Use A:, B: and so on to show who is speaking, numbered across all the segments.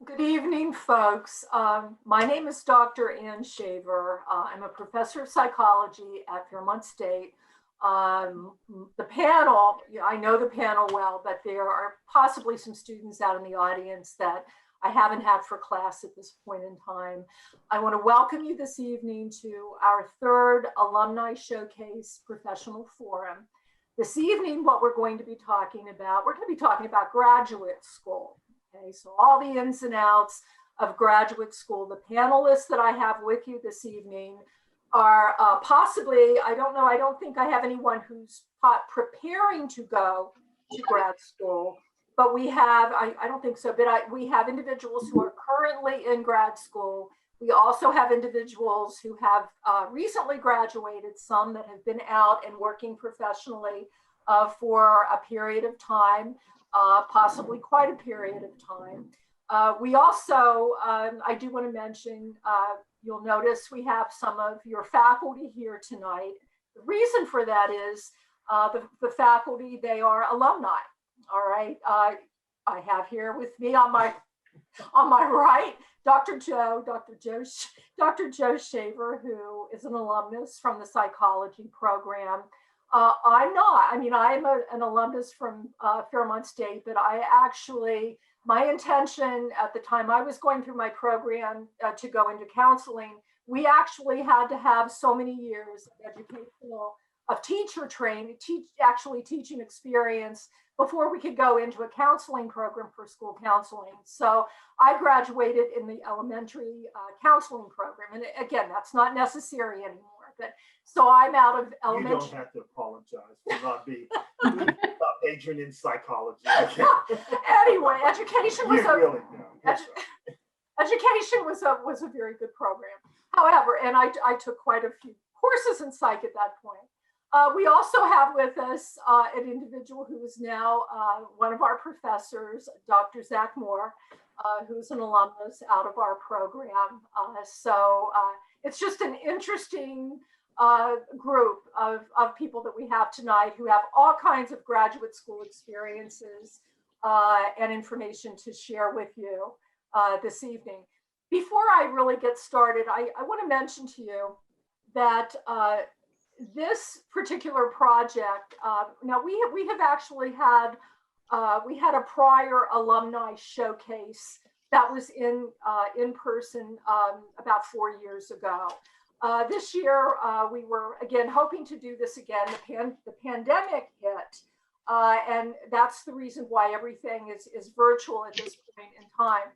A: Good evening, folks. My name is Dr. Ann Shaver. I'm a professor of psychology at Fairmont State. The panel, I know the panel well, but there are possibly some students out in the audience that I haven't had for class at this point in time. I want to welcome you this evening to our third Alumni Showcase Professional Forum. This evening, what we're going to be talking about, graduate school. Okay, so all the ins and outs of graduate school. The panelists that I have with you this evening are possibly, I don't think I have anyone who's preparing to go to grad school, but we have, I don't think so, but we have individuals who are currently in grad school. We also have individuals who have recently graduated, some that have been out and working professionally for a period of time. Possibly quite a period of time. We also, I do want to mention, you'll notice we have some of your faculty here tonight. The reason for that is the faculty, they are alumni, all right? I have here with me on my right, Dr. Joe Shaver, who is an alumnus from the psychology program. I'm not. I mean, I'm an alumnus from Fairmont State, but my intention at the time I was going through my program to go into counseling, we actually had to have so many years of teacher training, teaching experience before we could go into a counseling program for school counseling. So I graduated in the elementary counseling program. And again, that's not necessary anymore. But so I'm out of elementary.
B: You don't have to apologize for not being majoring in psychology.
A: Anyway, education was education was a very good program. However, and I took quite a few courses in psych at that point. We also have with us an individual who is now one of our professors, Dr. Zach Moore, who's an alumnus out of our program. So it's just an interesting group of people that we have tonight who have all kinds of graduate school experiences and information to share with you this evening. Before I really get started, I want to mention to you that this particular project, now we have actually had, we had a prior alumni showcase that was in person about 4 years ago. This year, we were again hoping to do this again. The pandemic hit, and that's the reason why everything is virtual at this point in time.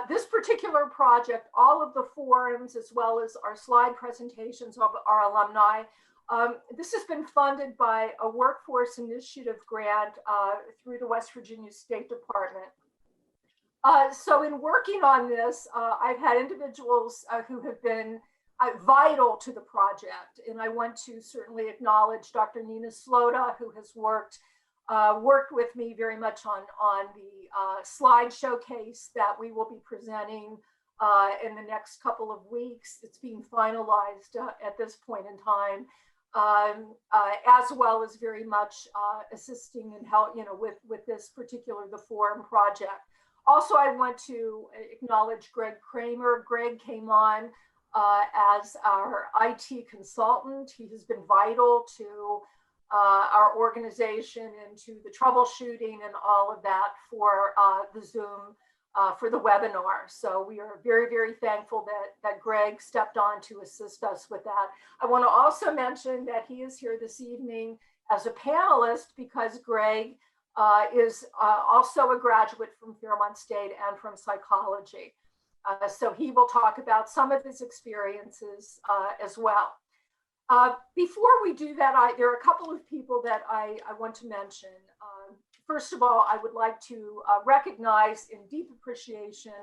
A: This particular project, all of the forums, as well as our slide presentations of our alumni, this has been funded by a workforce initiative grant through the West Virginia State Department. So in working on this, I've had individuals who have been vital to the project. And I want to certainly acknowledge Dr. Nina Slota, who has worked with me very much on the slide showcase that we will be presenting in the next couple of weeks. It's being finalized at this point in time, as well as very much assisting and help, with this particular, the forum project. Also, I want to acknowledge Greg Kramer. Greg came on as our IT consultant. He has been vital to our organization and to the troubleshooting and all of that for the Zoom, for the webinar. So we are very, very thankful that Greg stepped on to assist us with that. I want to also mention that he is here this evening as a panelist because Greg is also a graduate from Fairmont State and from psychology. So he will talk about some of his experiences as well. Before we do that, there are a couple of people that I want to mention. First of all, I would like to recognize in deep appreciation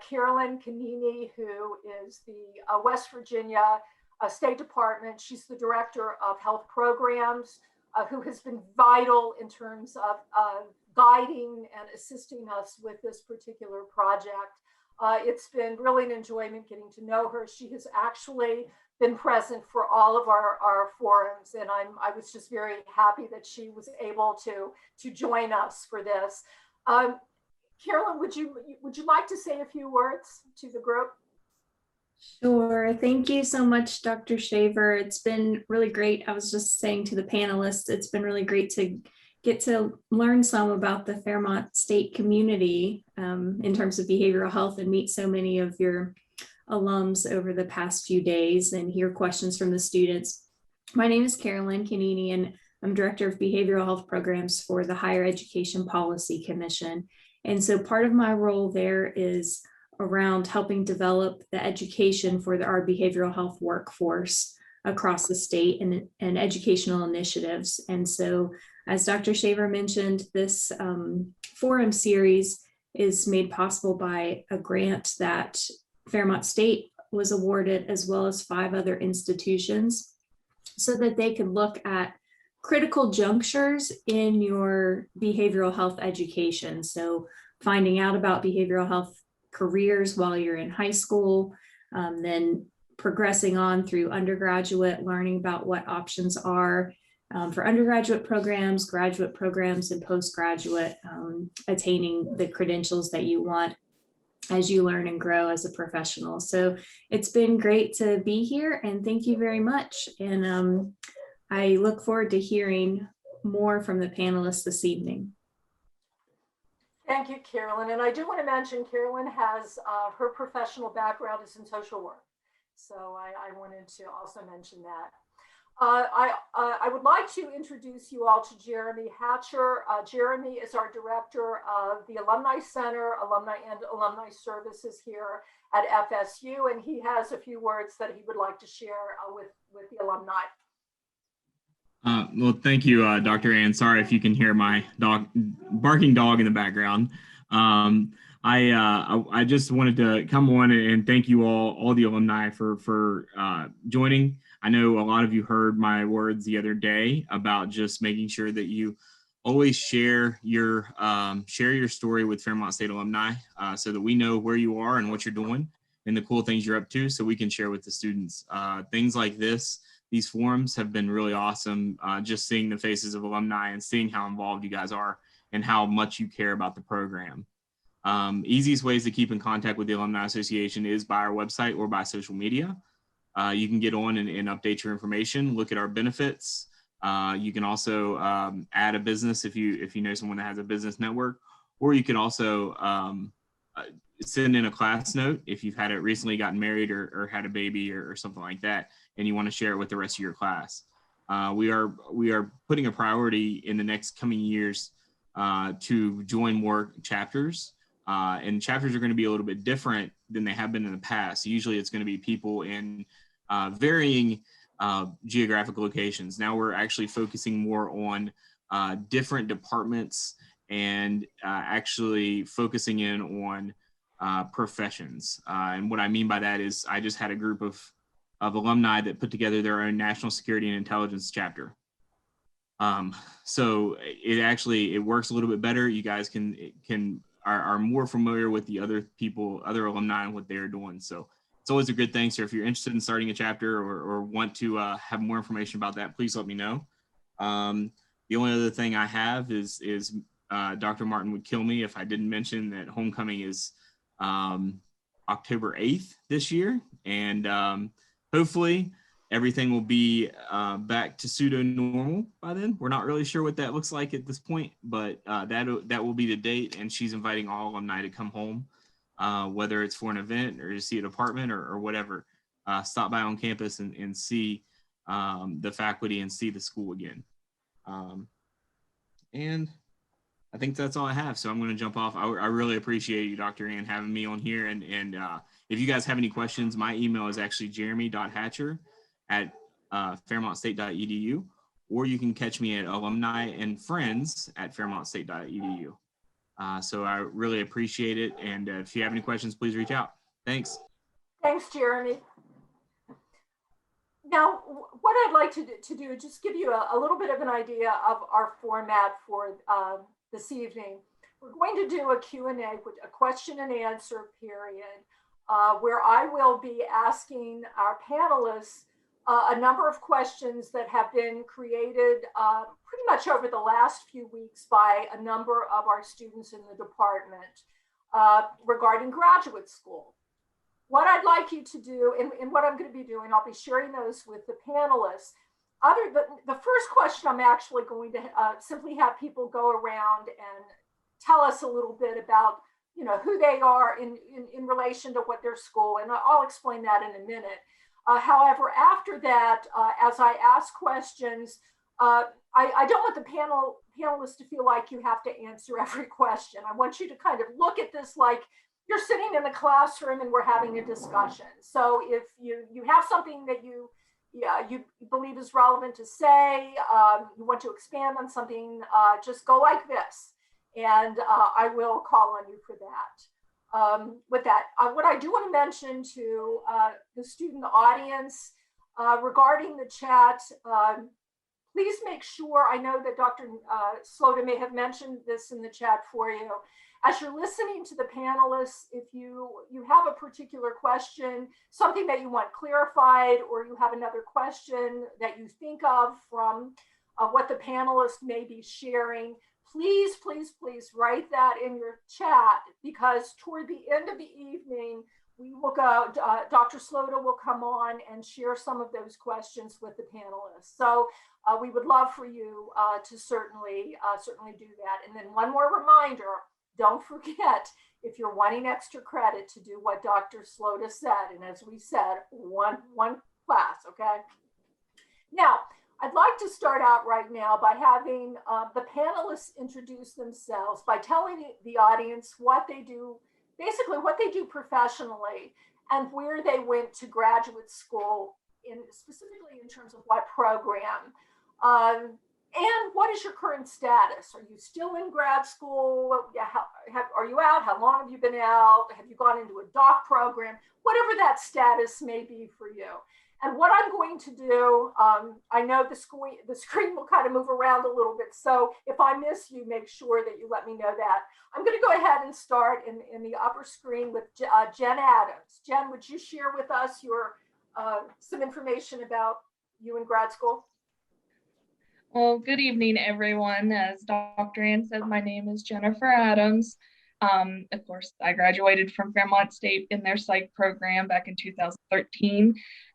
A: Carolyn Canadian, who is the West Virginia State Department. She's the Director of Health Programs, who has been vital in terms of guiding and assisting us with this particular project. It's been really an enjoyment getting to know her. She has actually been present for all of our forums, and I was just very happy that she was able to join us for this. Carolyn, would you like to say a few words to the group?
C: Sure. Thank you so much, Dr. Shaver. It's been really great. I was just saying to the panelists, it's been really great to get to learn some about the Fairmont State community in terms of behavioral health and meet so many of your alums over the past few days and hear questions from the students. My name is Carolyn Canadian. I'm Director of Behavioral Health Programs for the Higher Education Policy Commission. And so part of my role there is around helping develop the education for our behavioral health workforce across the state and educational initiatives. And so, as Dr. Shaver mentioned, this forum series is made possible by a grant that Fairmont State was awarded, as well as 5 other institutions, so that they could look at critical junctures in your behavioral health education. So finding out about behavioral health careers while you're in high school, then progressing on through undergraduate, learning about what options are for undergraduate programs, graduate programs, and postgraduate, attaining the credentials that you want as you learn and grow as a professional. So it's been great to be here, and thank you very much. And I look forward to hearing more from the panelists this evening.
A: Thank you, Carolyn. And I do want to mention Carolyn has her professional background is in social work. So I wanted to also mention that. I would like to introduce you all to Jeremy Hatcher. Jeremy is our director of the Alumni Center, Alumni and Alumni Services here at FSU, and he has a few words that he would like to share with the alumni.
D: Well, thank you, Dr. Ann. Sorry if you can hear my barking dog in the background. I just wanted to come on and thank you all the alumni for joining. I know a lot of you heard my words the other day about just making sure that you always share your story with Fairmont State alumni so that we know where you are and what you're doing and the cool things you're up to, so we can share with the students. Things like these forums have been really awesome, just seeing the faces of alumni and seeing how involved you guys are and how much you care about the program. Easiest ways to keep in contact with the Alumni Association is by our website or by social media. You can get on and update your information, look at our benefits. You can also add a business if you know someone that has a business network, or you can also send in a class note if you've recently gotten married or had a baby or something like that, and you want to share it with the rest of your class. We are putting a priority in the next coming years to join more chapters, and chapters are going to be a little bit different than they have been in the past. Usually it's going to be people in varying geographic locations. Now we're actually focusing more on different departments and actually focusing in on professions. And what I mean by that is I just had a group of alumni that put together their own national security and intelligence chapter. So it works a little bit better. You guys are more familiar with the other alumni and what they're doing. So it's always a good thing. So if you're interested in starting a chapter or want to have more information about that, please let me know. The only other thing I have is Dr. Martin would kill me if I didn't mention that homecoming is October 8th this year. And hopefully everything will be back to pseudo-normal by then. We're not really sure what that looks like at this point, but that will be the date, and she's inviting all alumni to come home, whether it's for an event or to see a department or whatever. Stop by on campus and see the faculty and see the school again. And I think that's all I have, so I'm going to jump off. I really appreciate you, Dr. Ann, having me on here, and if you guys have any questions, my email is actually jeremy.hatcher@fairmontstate.edu, or you can catch me at alumniandfriends@fairmontstate.edu. So I really appreciate it, and if you have any questions, please reach out. Thanks.
A: Thanks, Jeremy. Now, what I'd like to do is just give you a little bit of an idea of our format for this evening. We're going to do a Q&A, a question and answer period, where I will be asking our panelists a number of questions that have been created pretty much over the last few weeks by a number of our students in the department regarding graduate school. What I'd like you to do, and what I'm going to be doing, I'll be sharing those with the panelists. The first question, I'm actually going to simply have people go around and tell us a little bit about, you know, who they are in relation to what their school, and I'll explain that in a minute. However, after that, as I ask questions, I don't want the panelists to feel like you have to answer every question. I want you to kind of look at this like you're sitting in the classroom and we're having a discussion. So if you have something that you believe is relevant to say, you want to expand on something, just go like this, and I will call on you for that. With that, what I do want to mention to the student audience regarding the chat, please make sure, I know that Dr. Slota may have mentioned this in the chat for you. As you're listening to the panelists, if you have a particular question, something that you want clarified, or you have another question that you think of from what the panelists may be sharing, please, please, please write that in your chat, because toward the end of the evening, we will go, Dr. Slota will come on and share some of those questions with the panelists. So we would love for you to certainly do that. And then one more reminder, don't forget, if you're wanting extra credit, to do what Dr. Slota said. And as we said, one class, okay? Now, I'd like to start out right now by having the panelists introduce themselves by telling the audience what they do, basically what they do professionally, and where they went to graduate school, specifically in terms of what program. And what is your current status? Are you still in grad school? Are you out? How long have you been out? Have you gone into a doc program? Whatever that status may be for you. And what I'm going to do, I know the screen will kind of move around a little bit. So if I miss you, make sure that you let me know that. I'm going to go ahead and start in the upper screen with Jen Adams. Jen, would you share with us your some information about you in grad school?
E: Well, good evening, everyone. As Dr. Ann said, my name is Jennifer Adams. Of course, I graduated from Fairmont State in their psych program back in 2013,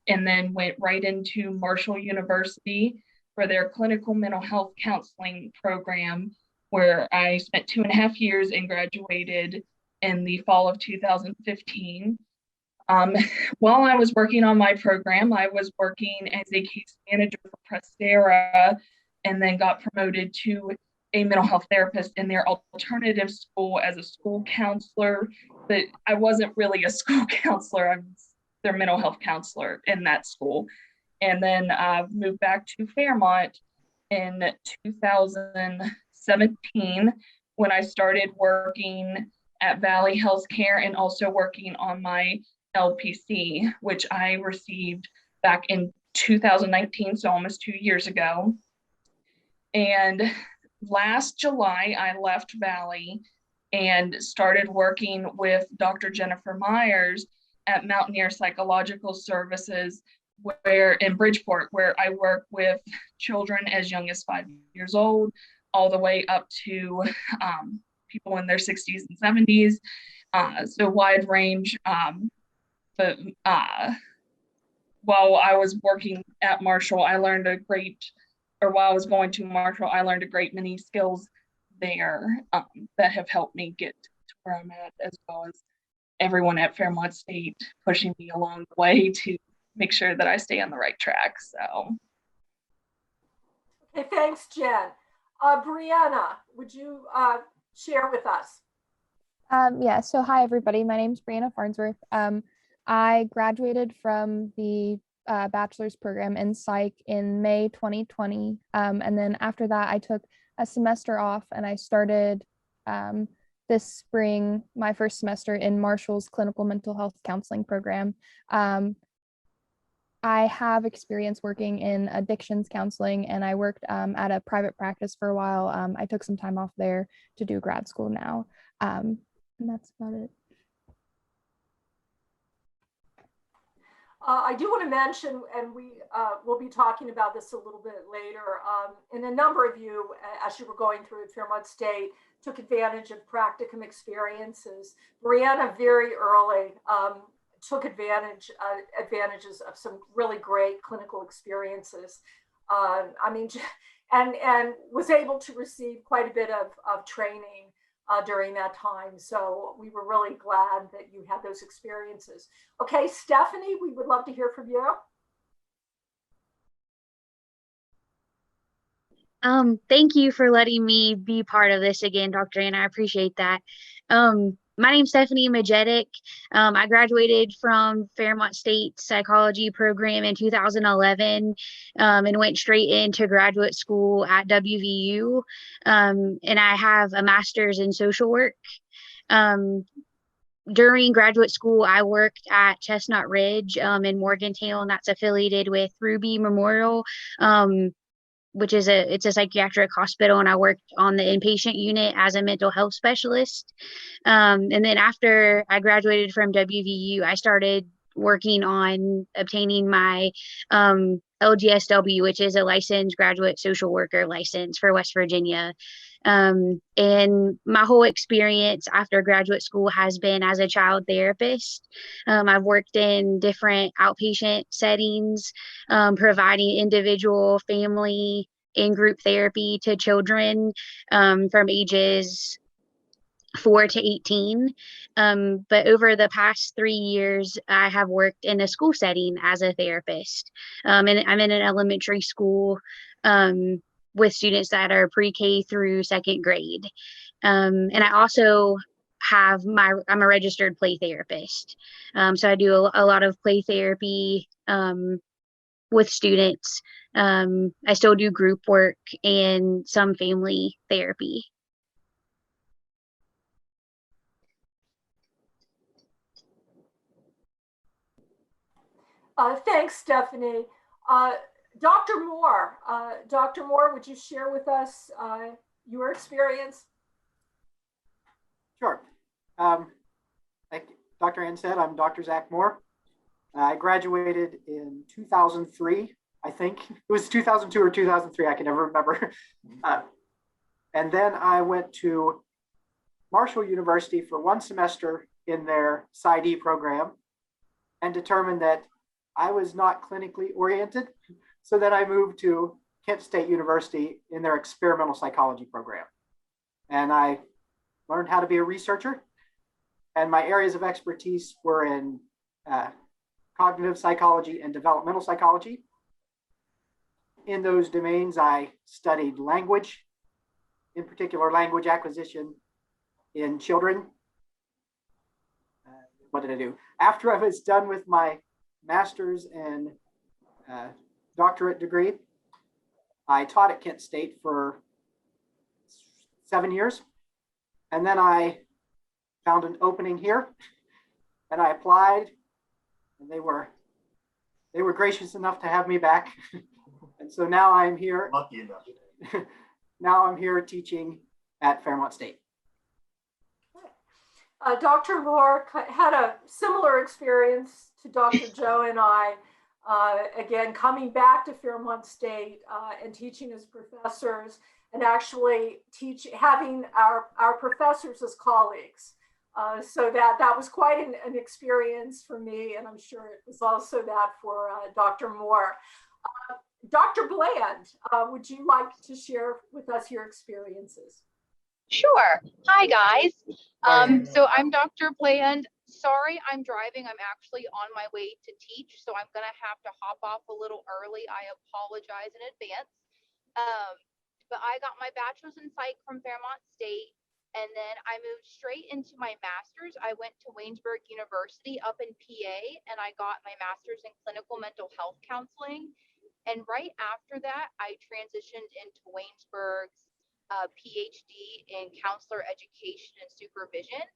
E: and then went right into Marshall University for their clinical mental health counseling program, where I spent 2.5 years and graduated in the fall of 2015. While I was working on my program, I was working as a case manager for Prestera, and then got promoted to a mental health therapist in their alternative school as a school counselor. But I wasn't really a school counselor. I was their mental health counselor in that school. And then moved back to Fairmont in 2017 when I started working at Valley Healthcare and also working on my LPC, which I received back in 2019, so almost 2 years ago. And last July, I left Valley and started working with Dr. Jennifer Myers at Mountaineer Psychological Services, where in Bridgeport, where I work with children as young as 5 years old, all the way up to people in their 60s and 70s. So wide range. But while I was working at Marshall, I learned while I was going to Marshall, I learned a great many skills there that have helped me get to where I'm at, as well as everyone at Fairmont State pushing me along the way to make sure that I stay on the right track. So.
A: Okay, thanks, Jen. Brianna, would you share with us?
F: Yeah, so hi, everybody. My name is Brianna Farnsworth. I graduated from the bachelor's program in psych in May 2020. And then after that, I took a semester off and I started this spring, my first semester in Marshall's clinical mental health counseling program. I have experience working in addictions counseling, and I worked at a private practice for a while. I took some time off there to do grad school now. And that's about it.
A: I do want to mention, and we will be talking about this a little bit later, and a number of you, as you were going through at Fairmont State, took advantage of practicum experiences. Brianna very early took advantages of some really great clinical experiences. I mean, and was able to receive quite a bit of training during that time. So we were really glad that you had those experiences. Okay, Stephanie, we would love to hear from you.
G: Thank you for letting me be part of this again, Dr. Ann. I appreciate that. My name's Stephanie Emojetic. I graduated from Fairmont State Psychology program in 2011 and went straight into graduate school at WVU. And I have a master's in social work. During graduate school, I worked at Chestnut Ridge in Morgantown. That's affiliated with Ruby Memorial. Which is it's a psychiatric hospital, and I worked on the inpatient unit as a mental health specialist. And then after I graduated from WVU, I started working on obtaining my LGSW, which is a licensed graduate social worker license for West Virginia. And my whole experience after graduate school has been as a child therapist. I've worked in different outpatient settings, providing individual, family, and group therapy to children from ages 4 to 18. But over the past 3 years, I have worked in a school setting as a therapist. And I'm in an elementary school with students that are pre-K through second grade. And I also I'm a registered play therapist. So I do a lot of play therapy with students. I still do group work and some family therapy.
A: Thanks, Stephanie. Dr. Moore, would you share with us your experience?
H: Sure. Like Dr. Ann said, I'm Dr. Zach Moore. I graduated in 2003, I think. It was 2002 or 2003, I can never remember. And then I went to Marshall University for 1 semester in their PsyD program and determined that I was not clinically oriented. So then I moved to Kent State University in their experimental psychology program. And I learned how to be a researcher. And my areas of expertise were in cognitive psychology and developmental psychology. In those domains, I studied language, in particular language acquisition in children. What did I do? After I was done with my master's and doctorate degree, I taught at Kent State for 7 years. And then I found an opening here and I applied, and they were gracious enough to have me back. And so now I'm here.
B: Lucky enough.
H: Now I'm here teaching at Fairmont State.
A: Dr. Moore had a similar experience to Dr. Joe and I, again, coming back to Fairmont State and teaching as professors, and actually having our professors as colleagues. So that was quite an experience for me, and I'm sure it was also that for Dr. Moore. Dr. Bland, would you like to share with us your experiences?
I: Sure. Hi, guys. So I'm Dr. Bland. Sorry, I'm driving. I'm actually on my way to teach, so I'm going to have to hop off a little early. I apologize in advance. But I got my bachelor's in psych from Fairmont State, and then I moved straight into my master's. I went to Waynesburg University up in PA, and I got my master's in clinical mental health counseling. And right after that, I transitioned into Waynesburg's PhD in counselor education and supervision.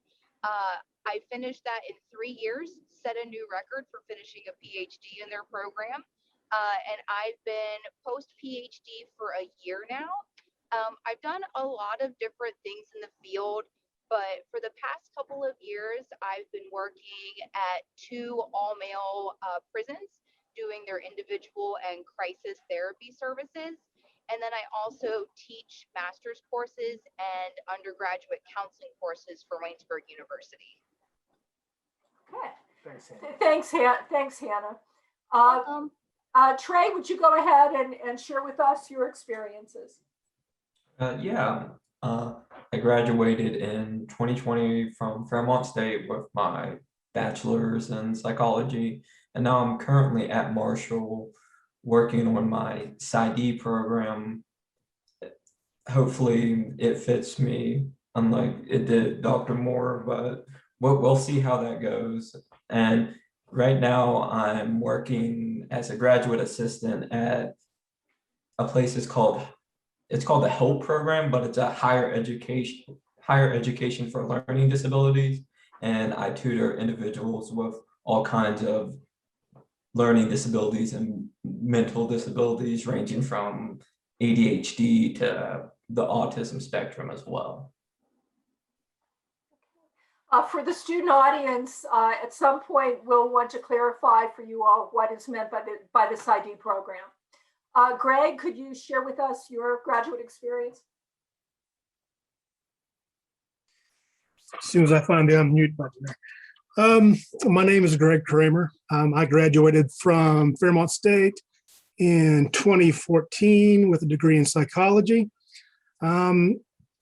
I: I finished that in 3 years, set a new record for finishing a PhD in their program. And I've been post-PhD for a year now. I've done a lot of different things in the field. but for the past couple of years, I've been working at two all-male prisons doing their individual and crisis therapy services. And then I also teach master's courses and undergraduate counseling courses for Waynesburg University.
A: Okay.
B: Thanks, Hannah.
A: Thanks, Hannah. Trey, would you go ahead and share with us your experiences?
J: I graduated in 2020 from Fairmont State with my bachelor's in psychology, and now I'm currently at Marshall working on my PsyD program. Hopefully it fits me, unlike it did Dr. Moore, but we'll see how that goes. And right now I'm working as a graduate assistant at a place it's called the HELP program, but it's a higher education for learning disabilities. And I tutor individuals with all kinds of learning disabilities and mental disabilities, ranging from ADHD to the autism spectrum as well.
A: For the student audience, at some point, we'll want to clarify for you all what is meant by the PsyD program. Greg, could you share with us your graduate experience?
K: As soon as I find the unmute button there. My name is Greg Kramer. I graduated from Fairmont State in 2014 with a degree in psychology. I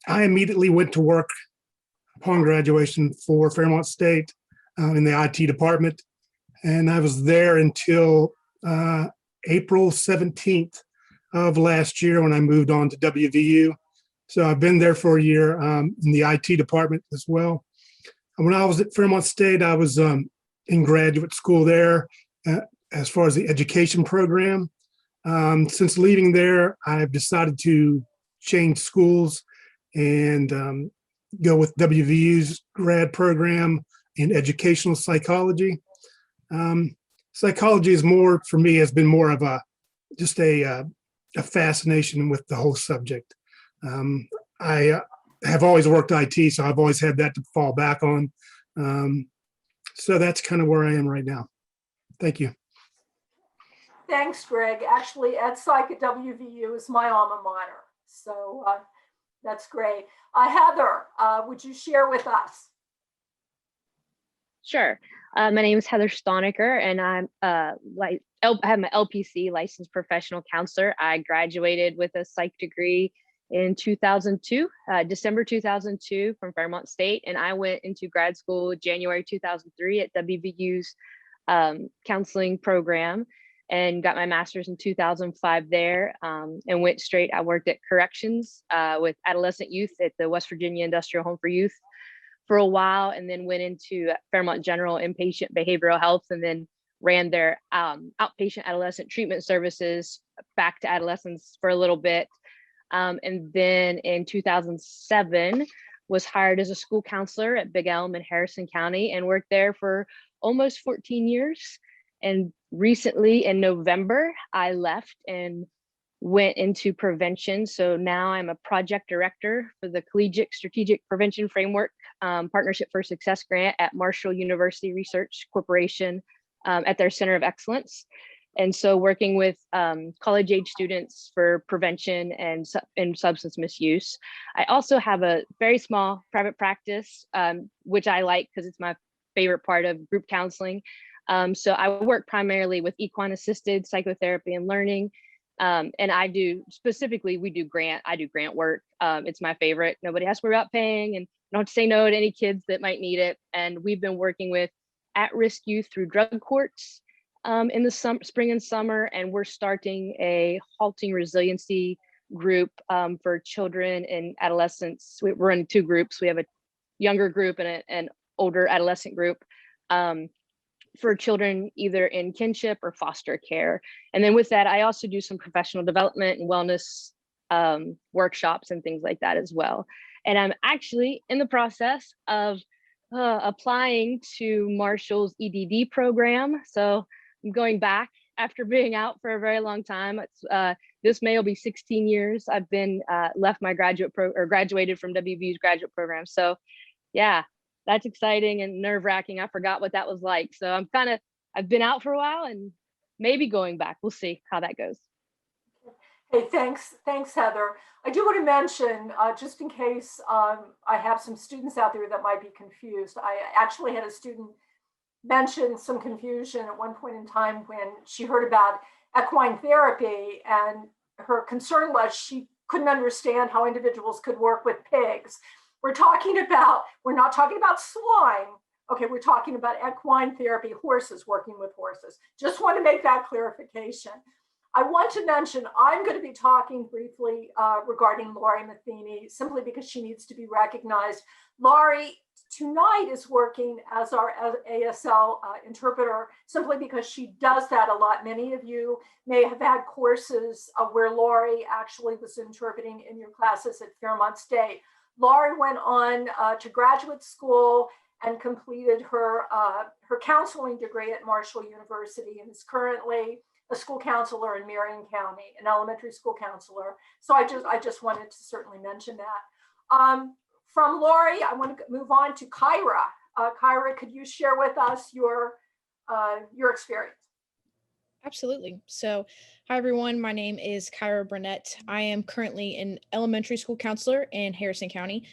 K: immediately went to work upon graduation for Fairmont State in the IT department. And I was there until April 17th of last year when I moved on to WVU. So I've been there for a year in the IT department as well. And when I was at Fairmont State, I was in graduate school there as far as the education program. Since leaving there, I've decided to change schools and go with WVU's grad program in educational psychology. Psychology is more, for me, has been more of just a fascination with the whole subject. I have always worked IT, so I've always had that to fall back on. So that's kind of where I am right now. Thank you.
A: Thanks, Greg. Actually, Ed Psych at WVU is my alma mater. So that's great. Heather, would you share with us?
L: Sure. My name is Heather Stonecker, and I have my LPC, licensed professional counselor. I graduated with a psych degree in 2002, December 2002 from Fairmont State, and I went into grad school January 2003 at WVU's counseling program and got my master's in 2005 there, and went straight. I worked at corrections with adolescent youth at the West Virginia Industrial Home for Youth for a while, and then went into Fairmont General Inpatient Behavioral Health, and then ran their outpatient adolescent treatment services back to adolescents for a little bit. And then in 2007, was hired as a school counselor at Big Elm in Harrison County and worked there for almost 14 years. And recently in November, I left and went into prevention. So now I'm a project director for the Collegiate Strategic Prevention Framework Partnership for Success grant at Marshall University Research Corporation at their Center of Excellence. And so working with college age students for prevention and substance misuse. I also have a very small private practice, which I like because it's my favorite part of group counseling. So I work primarily with equine assisted psychotherapy and learning. And I do grant work. It's my favorite. Nobody has to worry about paying, and I don't have to say no to any kids that might need it. And we've been working with at-risk youth through drug courts in the spring and summer. And we're starting a halting resiliency group for children and adolescents. We're in two groups. We have a younger group and an older adolescent group. For children either in kinship or foster care. And then with that, I also do some professional development and wellness workshops and things like that as well. And I'm actually in the process of applying to Marshall's EDD program. So I'm going back after being out for a very long time. This May will be 16 years. I've been graduated from WVU's graduate program. So yeah, that's exciting and nerve-wracking. I forgot what that was like. So I've been out for a while and maybe going back. We'll see how that goes.
A: Hey, thanks, Heather. I do want to mention, just in case I have some students out there that might be confused, I actually had a student mention some confusion at one point in time when she heard about equine therapy, and her concern was she couldn't understand how individuals could work with pigs. We're not talking about swine. Okay, we're talking about equine therapy, horses, working with horses. Just want to make that clarification. I want to mention, I'm going to be talking briefly regarding Laurie Matheny, simply because she needs to be recognized. Laurie tonight is working as our ASL interpreter, simply because she does that a lot. Many of you may have had courses where Laurie actually was interpreting in your classes at Fairmont State. Laurie went on to graduate school and completed her counseling degree at Marshall University, and is currently a school counselor in Marion County, an elementary school counselor. So I just wanted to certainly mention that. From Laurie, I want to move on to Kyra. Kyra, could you share with us your experience?
M: Absolutely. So, hi everyone. My name is Kyra Burnett. I am currently an elementary school counselor in Harrison County.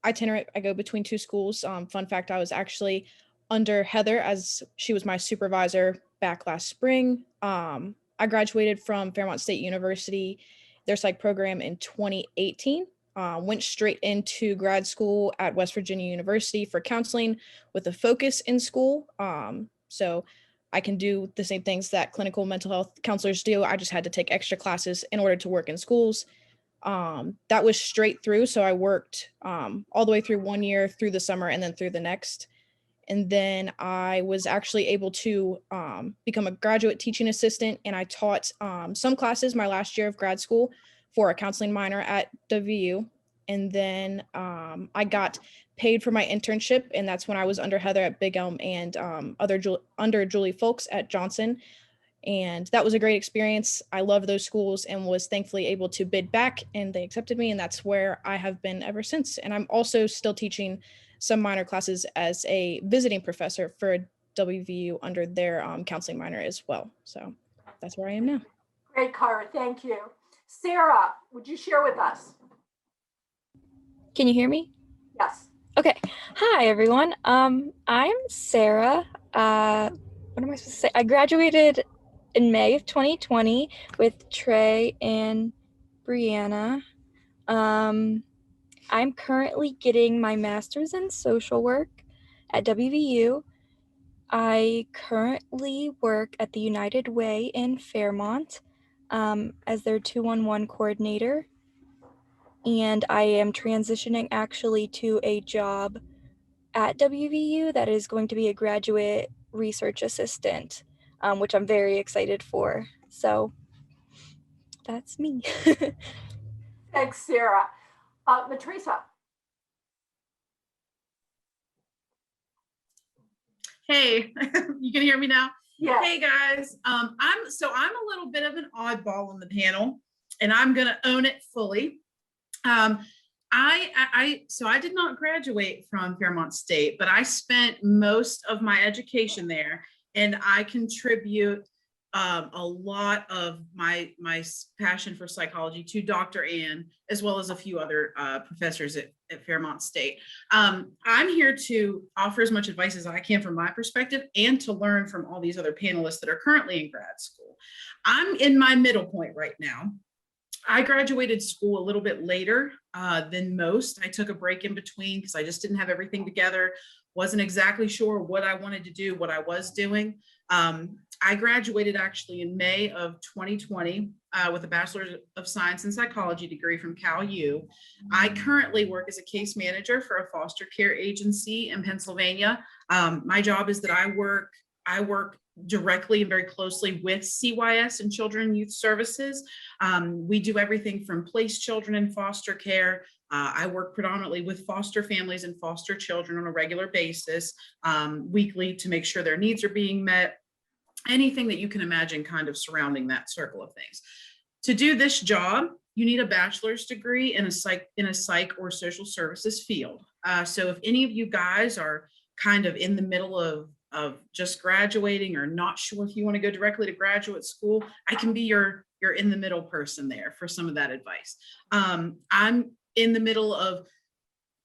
M: Itinerant. I go between two schools. Fun fact: I was actually under Heather as she was my supervisor back last spring. I graduated from Fairmont State University, their psych program in 2018. Went straight into grad school at West Virginia University for counseling with a focus in school. So I can do the same things that clinical mental health counselors do. I just had to take extra classes in order to work in schools. That was straight through. So I worked all the way through 1 year, through the summer, and then through the next. And then I was actually able to become a graduate teaching assistant, and I taught some classes my last year of grad school for a counseling minor at WVU. And then I got paid for my internship, and that's when I was under Heather at Big Elm and under Julie Folks at Johnson. And that was a great experience. I loved those schools and was thankfully able to bid back, and they accepted me, and that's where I have been ever since. And I'm also still teaching some minor classes as a visiting professor for WVU under their counseling minor as well. So that's where I am now.
A: Great, Kyra, thank you. Sarah, would you share with us?
N: Can you hear me?
A: Yes.
N: Okay. Hi, everyone. I'm Sarah. What am I supposed to say? I graduated in May of 2020 with Trey and Brianna. I'm currently getting my master's in social work at WVU. I currently work at the United Way in Fairmont as their 211 coordinator. And I am transitioning actually to a job at WVU that is going to be a graduate research assistant, which I'm very excited for. So that's me.
A: Thanks, Sarah. Matrisa.
O: Hey, you can hear me now?
A: Yeah.
O: Hey guys, I'm a little bit of an oddball on the panel, and I'm gonna own it fully. I did not graduate from Fairmont State, but I spent most of my education there, and I contribute a lot of my passion for psychology to Dr. Ann, as well as a few other professors at Fairmont State. I'm here to offer as much advice as I can from my perspective, and to learn from all these other panelists that are currently in grad school. I'm in my middle point right now. I graduated school a little bit later than most. I took a break in between because I just didn't have everything together. Wasn't exactly sure what I wanted to do, what I was doing. I graduated actually in May of 2020 with a Bachelor of Science in Psychology degree from Cal U. I currently work as a case manager for a foster care agency in Pennsylvania. My job is that I work directly and very closely with CYS and Children and Youth Services. We do everything from place children in foster care. I work predominantly with foster families and foster children on a regular basis, weekly, to make sure their needs are being met. Anything that you can imagine kind of surrounding that circle of things. To do this job, you need a bachelor's degree in a psych or social services field. So if any of you guys are kind of in the middle of just graduating or not sure if you want to go directly to graduate school, I can be your in the middle person there for some of that advice. I'm in the middle of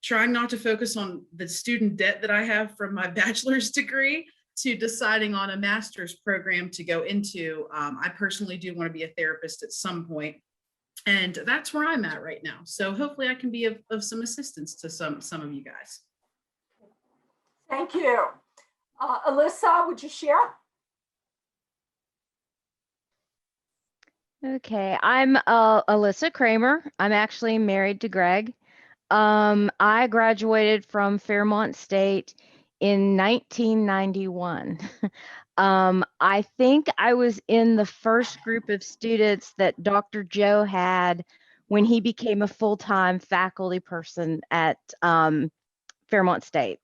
O: trying not to focus on the student debt that I have from my bachelor's degree to deciding on a master's program to go into. I personally do want to be a therapist at some point, and that's where I'm at right now. So hopefully I can be of some assistance to some of you guys.
A: Thank you. Alyssa, would you share?
L: Okay, I'm Alyssa Kramer. I'm actually married to Greg. I graduated from Fairmont State in 1991. I think I was in the first group of students that Dr. Joe had when he became a full-time faculty person at Fairmont State.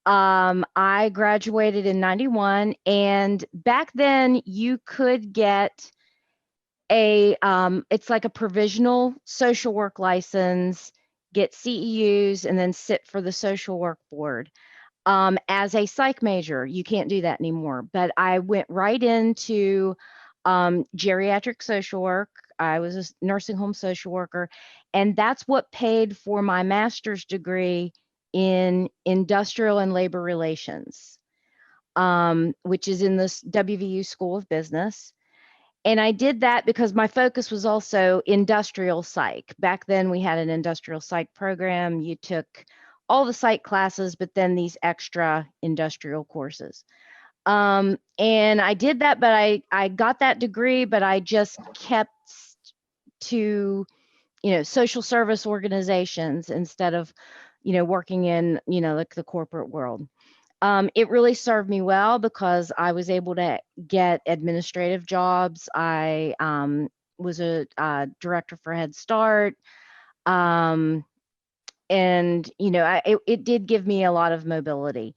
L: I graduated in 91, and back then you could get it's like a provisional social work license, get CEUs, and then sit for the social work board. As a psych major, you can't do that anymore, but I went right into geriatric social work. I was a nursing home social worker, and that's what paid for my master's degree in industrial and labor relations, which is in this WVU School of Business. And I did that because my focus was also industrial psych. Back then we had an industrial psych program. You took all the psych classes, but then these extra industrial courses. And I did that, but I got that degree, but I just kept to, social service organizations instead of, working in, like the corporate world. It really served me well because I was able to get administrative jobs. I was a director for Head Start. And, it did give me a lot of mobility.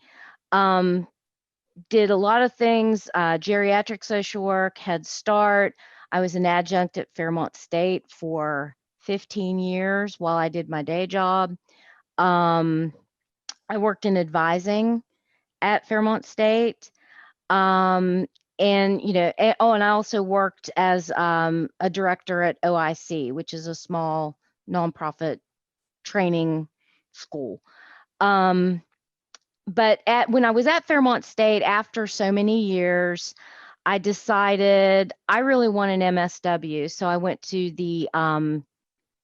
L: Did a lot of things, geriatric social work, Head Start. I was an adjunct at Fairmont State for 15 years while I did my day job. I worked in advising at Fairmont State. And I also worked as a director at OIC, which is a small nonprofit training school. But when I was at Fairmont State, after so many years, I decided I really want an MSW. So I went to the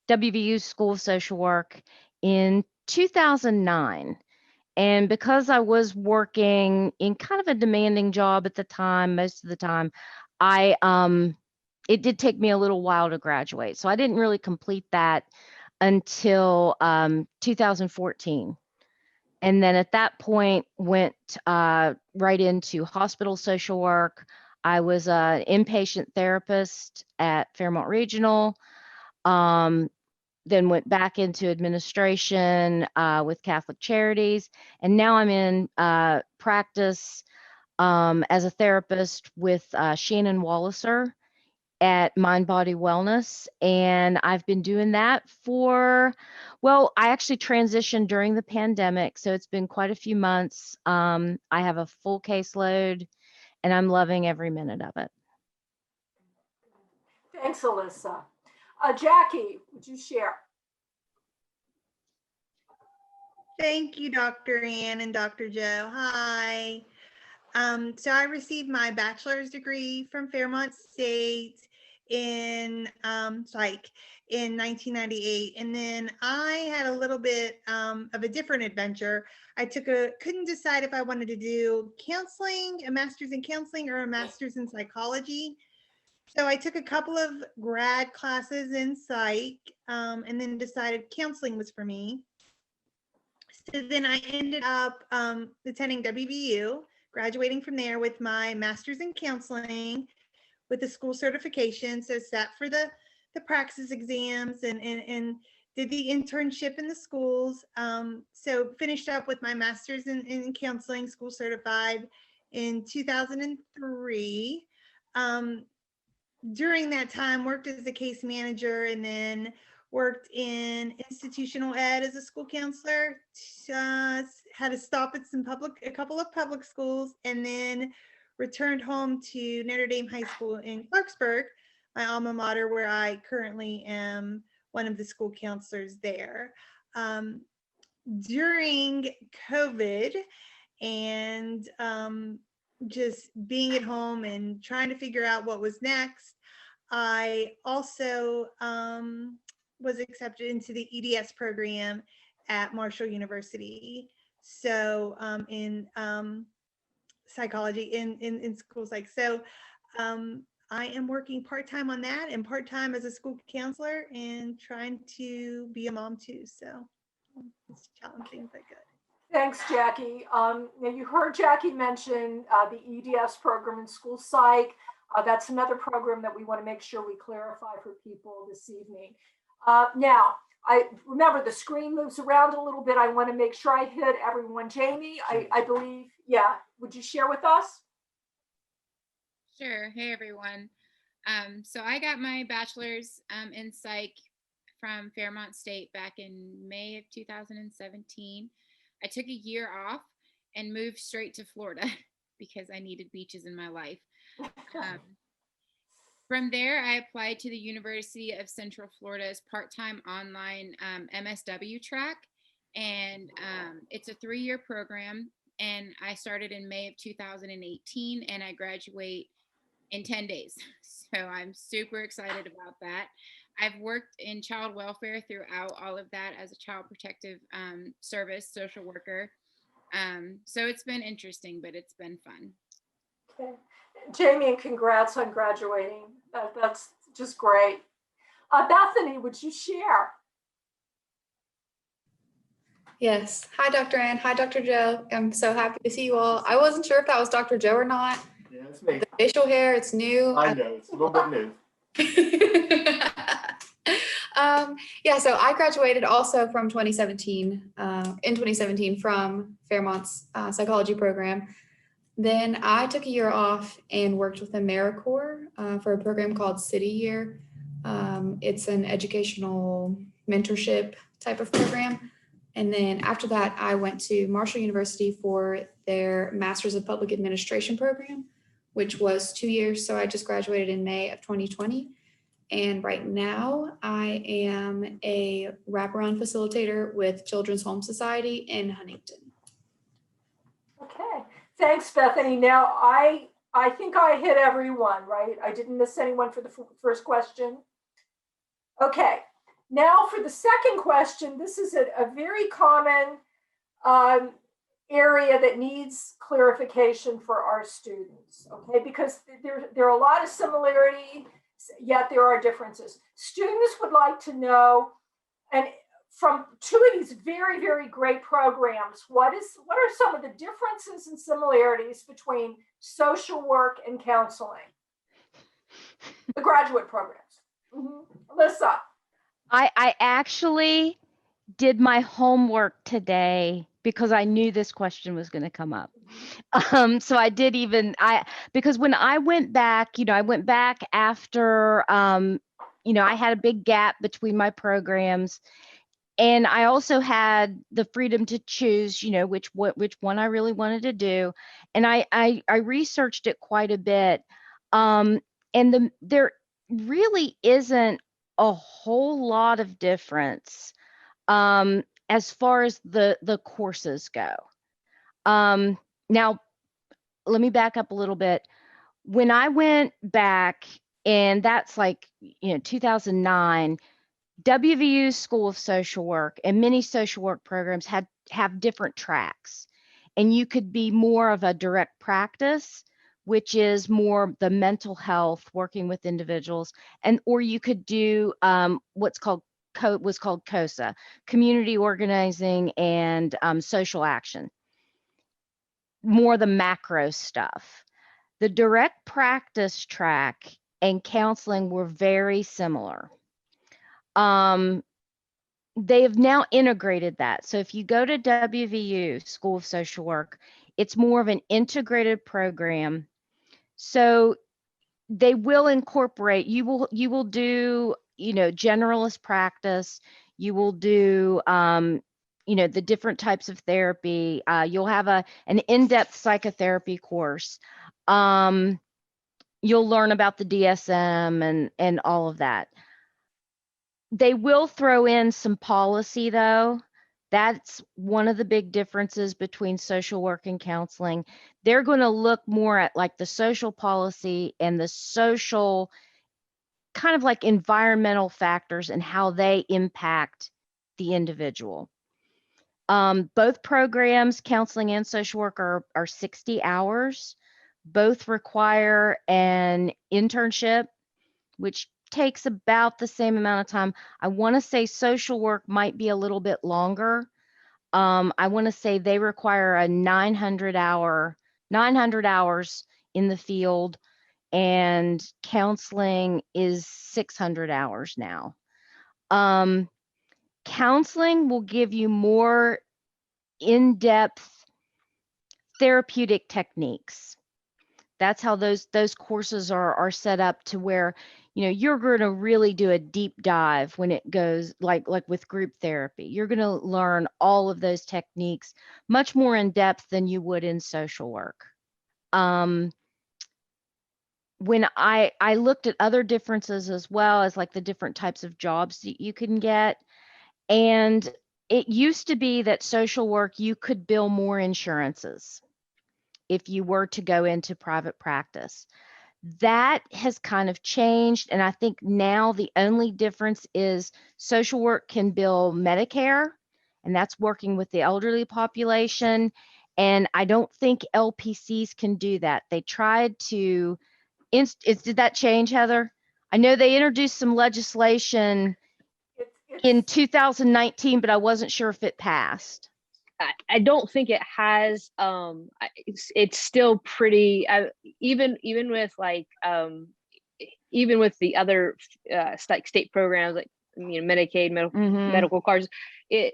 L: WVU School of Social Work in 2009. And because I was working in kind of a demanding job at the time, most of the time, it did take me a little while to graduate. So I didn't really complete that until 2014. And then at that point went right into hospital social work. I was an inpatient therapist at Fairmont Regional. Then went back into administration with Catholic Charities. And now I'm in practice as a therapist with Shannon Walliser at Mind Body Wellness. And I've been doing that I actually transitioned during the pandemic. So it's been quite a few months. I have a full caseload and I'm loving every minute of it.
A: Thanks, Alyssa. Jackie, would you share?
P: Thank you, Dr. Ann and Dr. Joe. Hi. So I received my bachelor's degree from Fairmont State in psych in 1998. And then I had a little bit of a different adventure. Couldn't decide if I wanted to do counseling, a master's in counseling or a master's in psychology. So I took a couple of grad classes in psych and then decided counseling was for me. So then I ended up attending WVU, graduating from there with my master's in counseling with the school certification. So sat for the praxis exams and did the internship in the schools. So finished up with my master's in counseling, school certified in 2003. during that time worked as a case manager and then worked in institutional ed as a school counselor. Had to stop at a couple of public schools, and then returned home to Notre Dame High School in Clarksburg, my alma mater, where I currently am one of the school counselors there. During COVID and just being at home and trying to figure out what was next, I also was accepted into the EDS program at Marshall University. So in psychology in school psych. So I am working part-time on that and part-time as a school counselor and trying to be a mom too. So it's challenging, but good.
A: Thanks, Jackie. You heard Jackie mention the EDS program in school psych. That's another program that we want to make sure we clarify for people this evening. Now, I remember the screen moves around a little bit. I want to make sure I hit everyone. Jamie, I believe, yeah. Would you share with us?
Q: Sure. Hey, everyone. So I got my bachelor's in psych from Fairmont State back in May of 2017. I took a year off and moved straight to Florida because I needed beaches in my life. From there, I applied to the University of Central Florida's part-time online MSW track, and it's a 3-year program, and I started in May of 2018, and I graduate in 10 days. So I'm super excited about that. I've worked in child welfare throughout all of that as a child protective service social worker. So it's been interesting, but it's been fun.
A: Okay. Jamie, and congrats on graduating. That's just great. Bethany, would you share?
R: Yes. Hi, Dr. Ann. Hi, Dr. Joe. I'm so happy to see you all. I wasn't sure if that was Dr. Joe or not.
B: Yeah, it's me.
R: The facial hair, it's new.
B: I know, it's a little bit new.
R: Yeah, so I graduated also from 2017, in 2017 from Fairmont's psychology program. Then I took a year off and worked with AmeriCorps for a program called City Year. It's an educational mentorship type of program. And then after that, I went to Marshall University for their Masters of Public Administration program, which was 2 years. So I just graduated in May of 2020. And right now I am a wraparound facilitator with Children's Home Society in Huntington.
A: Okay, thanks, Bethany. Now, I think I hit everyone, right? I didn't miss anyone for the first question. Okay, now for the second question, this is a very common area that needs clarification for our students, okay? Because there are a lot of similarities, yet there are differences. Students would like to know, and from two of these very, very great programs, what are some of the differences and similarities between social work and counseling? The graduate programs. Alyssa.
S: I actually did my homework today because I knew this question was going to come up. So I did because when I went back, I went back after, I had a big gap between my programs. And I also had the freedom to choose, which one I really wanted to do. And I researched it quite a bit. And there really isn't a whole lot of difference as far as the courses go. Now, let me back up a little bit. When I went back, and that's like 2009, WVU's School of Social Work and many social work programs have different tracks, and you could be more of a direct practice, which is more the mental health, working with individuals, or you could do was called COSA, community organizing and social action, more the macro stuff. The direct practice track and counseling were very similar. They have now integrated that. So if you go to WVU School of Social Work, it's more of an integrated program. So they will incorporate, you will do, generalist practice. You will do, the different types of therapy. You'll have an in-depth psychotherapy course. You'll learn about the DSM and all of that. They will throw in some policy though. That's one of the big differences between social work and counseling. They're going to look more at like the social policy and the social kind of like environmental factors and how they impact the individual. Both programs, counseling and social work, are 60 hours. Both require an internship, which takes about the same amount of time. I want to say social work might be a little bit longer. I want to say they require a 900 hours in the field, and counseling is 600 hours now. Counseling will give you more in-depth therapeutic techniques. That's how those courses are set up, to where you're going to really do a deep dive when it goes like with group therapy. You're going to learn all of those techniques much more in depth than you would in social work. When I looked at other differences as well as like the different types of jobs that you can get, and it used to be that social work, you could bill more insurances if you were to go into private practice. That has kind of changed. And I think now the only difference is social work can bill Medicare, and that's working with the elderly population. And I don't think LPCs can do that. They tried to, did that change, Heather? I know they introduced some legislation in 2019, but I wasn't sure if it passed.
L: I don't think it has. It's still pretty, even with like even with the other state programs like Medicaid, medical cards. I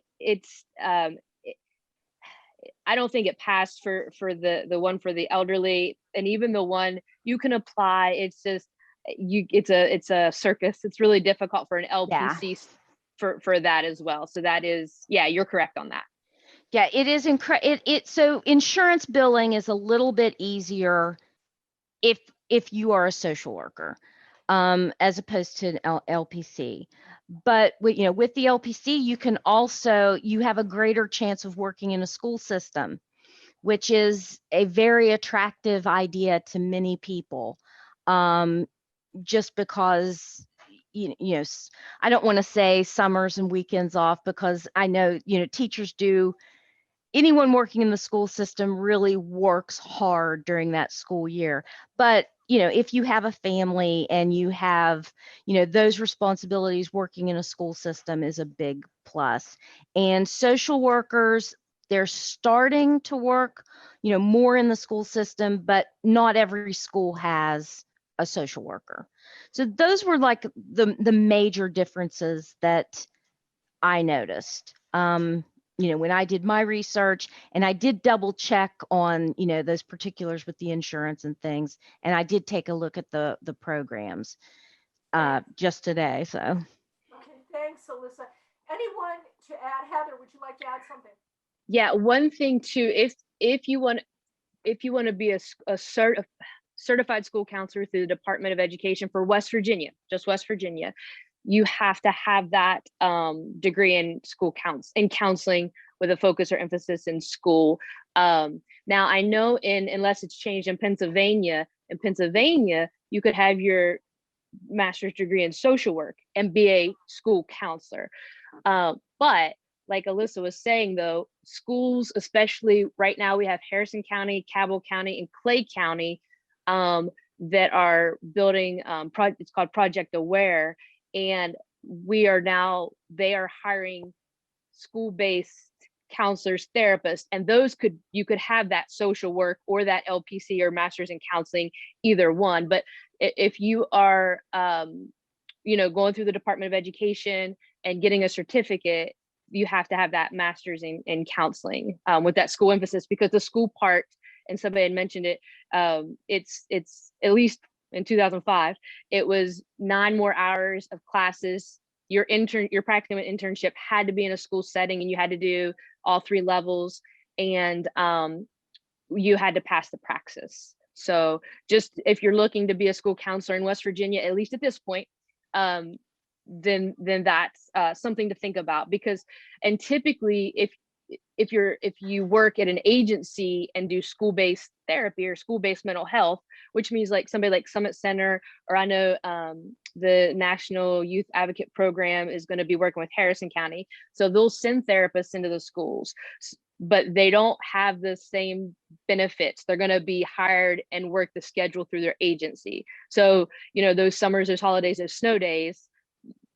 L: don't think it passed for the one for the elderly, and even the one you can apply. It's just it's a circus. It's really difficult for an LPC for that as well. So that is, yeah, you're correct on that.
S: Yeah, it is so insurance billing is a little bit easier if you are a social worker, as opposed to an LPC. But with the LPC, you have a greater chance of working in a school system, which is a very attractive idea to many people. Just because I don't want to say summers and weekends off, because I know teachers do. Anyone working in the school system really works hard during that school year. But, if you have a family and you have, those responsibilities, working in a school system is a big plus. And social workers, they're starting to work, more in the school system, but not every school has a social worker. So those were like the major differences that I noticed. When I did my research, and I did double check on, those particulars with the insurance and things. And I did take a look at the programs just today. So.
A: Okay, thanks, Alyssa. Anyone to add? Heather, would you like to add something?
L: Yeah, one thing too, if you want to be a certified school counselor through the Department of Education for West Virginia, just West Virginia, you have to have that degree in counseling with a focus or emphasis in school. Now I know unless it's changed in Pennsylvania, you could have your master's degree in social work and be a school counselor. But like Alyssa was saying though, schools, especially right now, we have Harrison County, Cabell County, and Clay County that are building, it's called Project Aware. And they are hiring school-based counselors, therapists, and you could have that social work or that LPC or master's in counseling, either one. But if you are, going through the Department of Education and getting a certificate, you have to have that master's in counseling with that school emphasis, because the school part, and somebody had mentioned it, it's at least in 2005, it was 9 more hours of classes. Your practicum and internship had to be in a school setting, and you had to do all 3 levels, and you had to pass the praxis. So just if you're looking to be a school counselor in West Virginia, at least at this point, then that's something to think about. Because, and typically if you work at an agency and do school-based therapy or school-based mental health, which means like somebody like Summit Center, or I know the National Youth Advocate Program is going to be working with Harrison County, so they'll send therapists into the schools, but they don't have the same benefits. They're going to be hired and work the schedule through their agency. So, you know, those summers, those holidays, those snow days,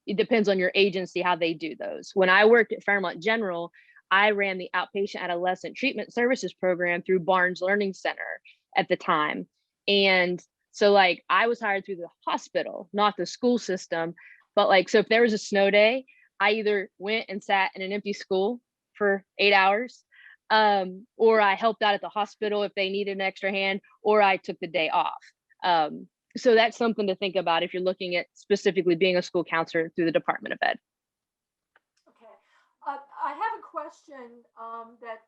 L: it depends on your agency how they do those. When I worked at Fairmont General, I ran the outpatient adolescent treatment services program through Barnes Learning Center at the time. And so like I was hired through the hospital, not the school system. But like, so if there was a snow day, I either went and sat in an empty school for 8 hours, or I helped out at the hospital if they needed an extra hand, or I took the day off. So that's something to think about if you're looking at specifically being a school counselor through the Department of Ed.
A: I have a question that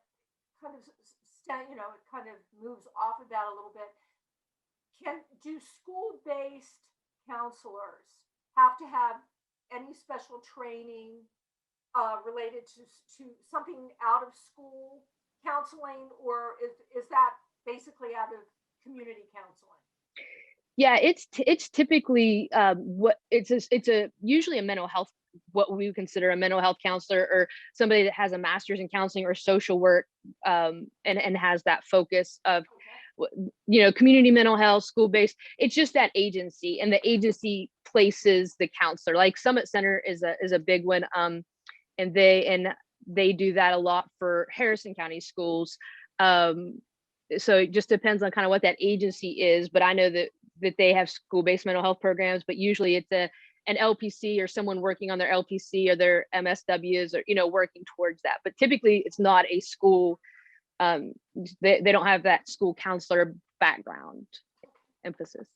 A: kind of, it kind of moves off of that a little bit. Do school-based counselors have to have any special training related to something out of school counseling, or is that basically out of community counseling?
L: Yeah, it's typically usually a mental health, what we would consider a mental health counselor, or somebody that has a master's in counseling or social work, and has that focus of, you know, community mental health, school-based. It's just that agency, and the agency places the counselor. Like Summit Center is a big one, and they do that a lot for Harrison County schools. So it just depends on kind of what that agency is, but I know that they have school-based mental health programs, but usually it's an LPC or someone working on their LPC or their MSWs, or, you know, working towards that. But typically it's not a school, they don't have that school counselor background emphasis.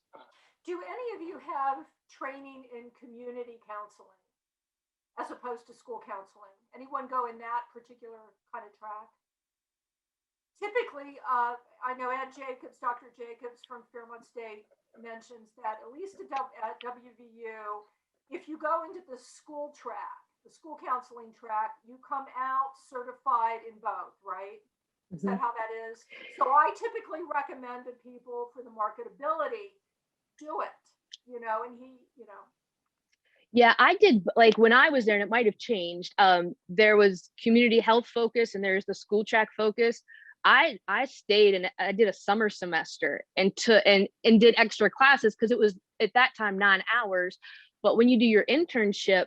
A: Do any of you have training in community counseling as opposed to school counseling? Anyone go in that particular kind of track? Typically, I know Dr. Jacobs from Fairmont State mentions that at least at WVU, if you go into the school track, the school counseling track, you come out certified in both, right? Is that how that is? So I typically recommend to people for the marketability, do it, you know, and
L: Yeah, I did, like when I was there, and it might have changed, there was community health focus and there's the school track focus. I stayed and I did a summer semester and did extra classes because it was at that time 9 hours. But when you do your internship,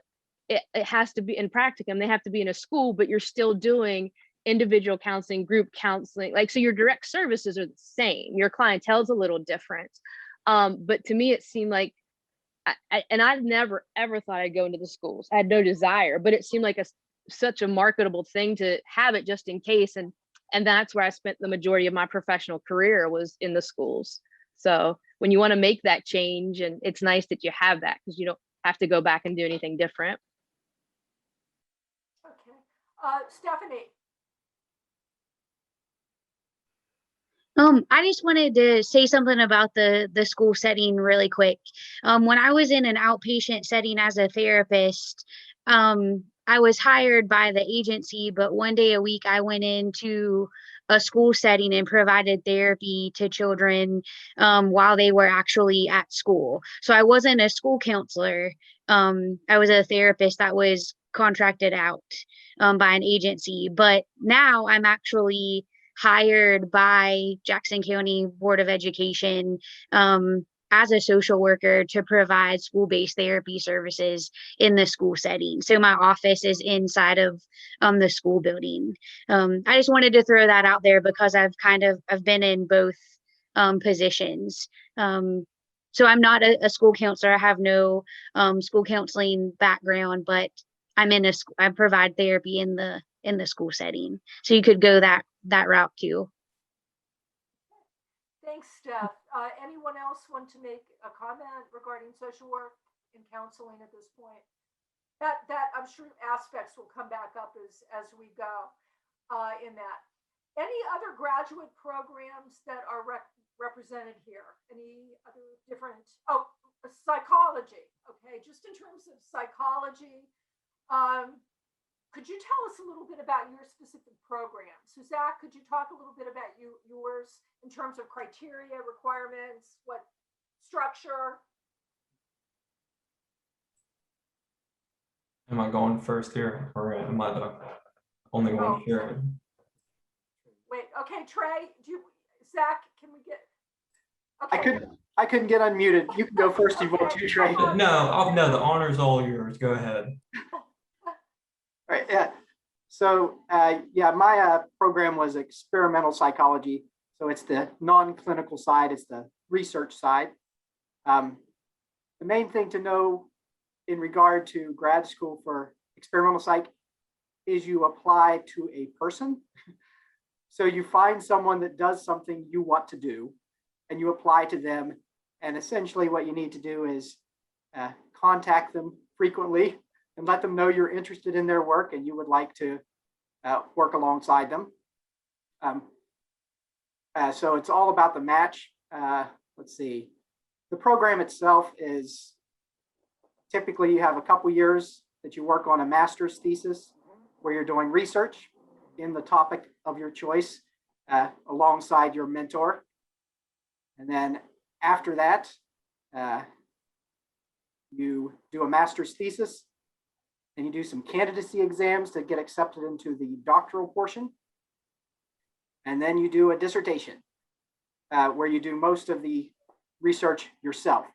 L: it has to be in practicum. They have to be in a school, but you're still doing individual counseling, group counseling. Like, so your direct services are the same. Your clientele is a little different. But to me, it seemed like, and I've never ever thought I'd go into the schools. I had no desire, but it seemed like such a marketable thing to have it just in case. And that's where I spent the majority of my professional career, was in the schools. So when you want to make that change, and it's nice that you have that because you don't have to go back and do anything different.
A: Okay. Stephanie.
G: I just wanted to say something about the school setting really quick. When I was in an outpatient setting as a therapist, I was hired by the agency, but one day a week I went into a school setting and provided therapy to children while they were actually at school. So I wasn't a school counselor. I was a therapist that was contracted out by an agency, but now I'm actually hired by Jackson County Board of Education as a social worker to provide school-based therapy services in the school setting. So my office is inside of the school building. I just wanted to throw that out there because I've been in both positions. So I'm not a school counselor. I have no school counseling background, but I provide therapy in the school setting. So you could go that route too.
A: Thanks, Steph. Anyone else want to make a comment regarding social work and counseling at this point? That I'm sure aspects will come back up as we go in that. Any other graduate programs that are represented here? Any other different, psychology, okay, just in terms of psychology, could you tell us a little bit about your specific program? So Zach, could you talk a little bit about yours in terms of criteria, requirements, what structure?
J: Am I going first here, or am I the only one here?
A: Wait, okay, Trey, Zach, can we get? Okay.
H: I couldn't get unmuted. You can go first if you want to, Trey.
J: No, the honor's all yours. Go ahead.
H: Right. Yeah. So my program was experimental psychology. So it's the non-clinical side. It's the research side. The main thing to know in regard to grad school for experimental psych is you apply to a person. So you find someone that does something you want to do, and you apply to them. And essentially what you need to do is contact them frequently and let them know you're interested in their work and you would like to work alongside them. So it's all about the match. Let's see. The program itself is typically you have a couple years that you work on a master's thesis where you're doing research in the topic of your choice alongside your mentor. And then after that, you do a master's thesis and you do some candidacy exams to get accepted into the doctoral portion. And then you do a dissertation where you do most of the research yourself.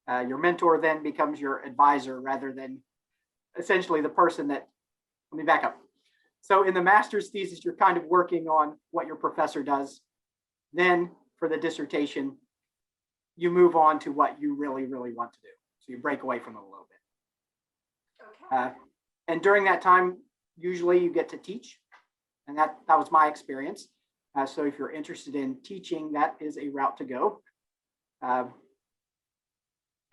H: Your mentor then becomes your advisor rather than essentially the person that, let me back up. So in the master's thesis, you're kind of working on what your professor does. Then for the dissertation, you move on to what you really, really want to do. So you break away from it a little bit. Okay. And during that time, usually you get to teach. And that was my experience. So if you're interested in teaching, that is a route to go. And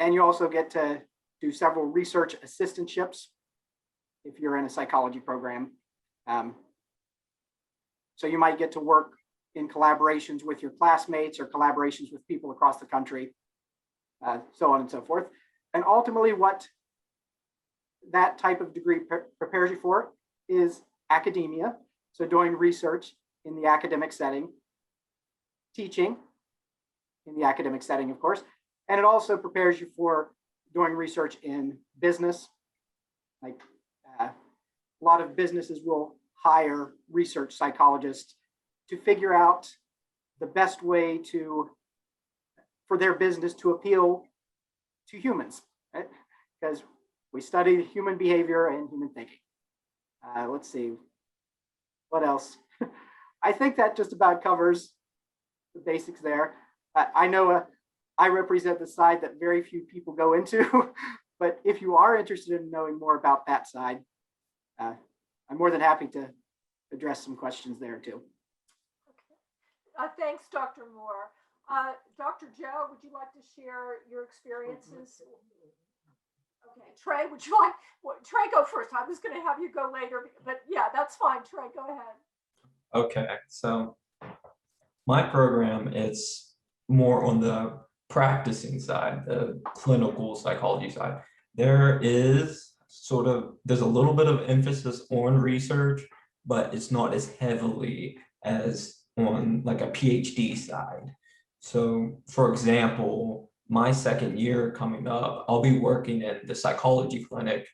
H: you also get to do several research assistantships if you're in a psychology program. So you might get to work in collaborations with your classmates or collaborations with people across the country, so on and so forth. And ultimately what that type of degree prepares you for is academia. So doing research in the academic setting, teaching in the academic setting, of course, and it also prepares you for doing research in business. Like a lot of businesses will hire research psychologists to figure out the best way for their business to appeal to humans, right? Because we study human behavior and human thinking. Let's see, what else? I think that just about covers the basics there. I know I represent the side that very few people go into, but if you are interested in knowing more about that side, I'm more than happy to address some questions there too.
A: Okay. Thanks, Dr. Moore. Dr. Joe, would you like to share your experiences? Okay, Trey, would you like, Trey, go first. I was going to have you go later, but yeah, that's fine. Trey, go ahead.
J: Okay, so my program is more on the practicing side, the clinical psychology side. There's a little bit of emphasis on research, but it's not as heavily as on like a PhD side. So for example, my second year coming up, I'll be working in the psychology clinic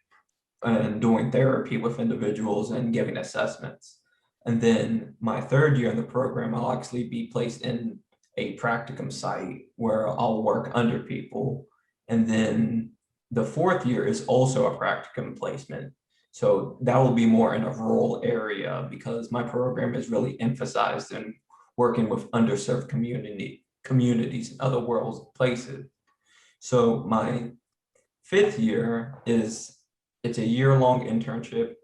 J: and doing therapy with individuals and giving assessments. And then my third year in the program, I'll actually be placed in a practicum site where I'll work under people. And then the fourth year is also a practicum placement. So that will be more in a rural area because my program is really emphasized in working with underserved communities in other world places. So my fifth year it's a year-long internship,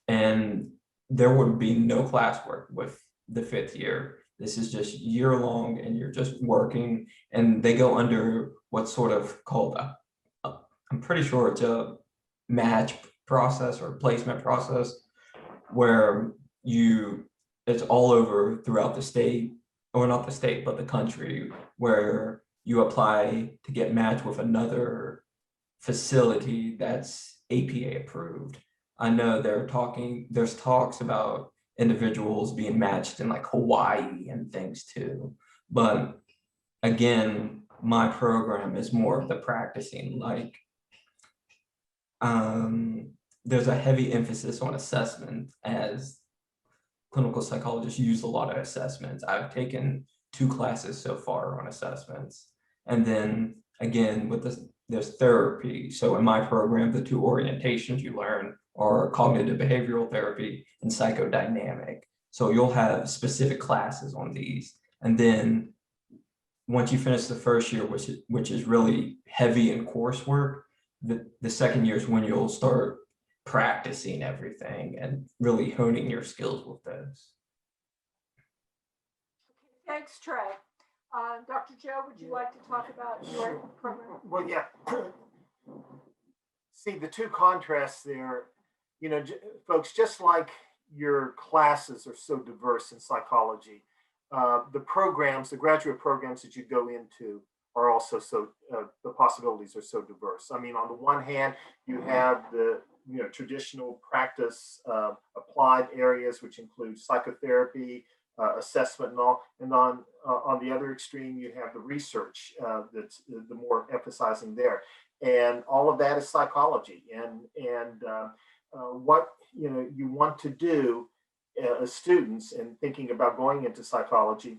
J: and there would be no classwork with the fifth year. This is just year long and you're just working, and they go under what's sort of called I'm pretty sure it's a match process or placement process, where it's all over throughout the state, or not the state, but the country, where you apply to get matched with another facility that's APA approved. I know there's talks about individuals being matched in like Hawaii and things too. But again, my program is more of the practicing, like there's a heavy emphasis on assessment, as clinical psychologists use a lot of assessments. I've taken 2 classes so far on assessments. And then again, there's therapy. So in my program, the 2 orientations you learn are cognitive behavioral therapy and psychodynamic. So you'll have specific classes on these. And then once you finish the first year, which is really heavy in coursework, the second year is when you'll start practicing everything and really honing your skills with those.
A: Thanks, Trey. Dr. Joe, would you like to talk about your program?
B: Well, yeah. See, the 2 contrasts there, you know, folks, just like your classes are so diverse in psychology, the programs, the graduate programs that you go into are also the possibilities are so diverse. I mean, on the one hand, you have the traditional practice applied areas, which include psychotherapy, assessment, and all. And on the other extreme, you have the research that's the more emphasizing there. And all of that is psychology. And what you want to do as students and thinking about going into psychology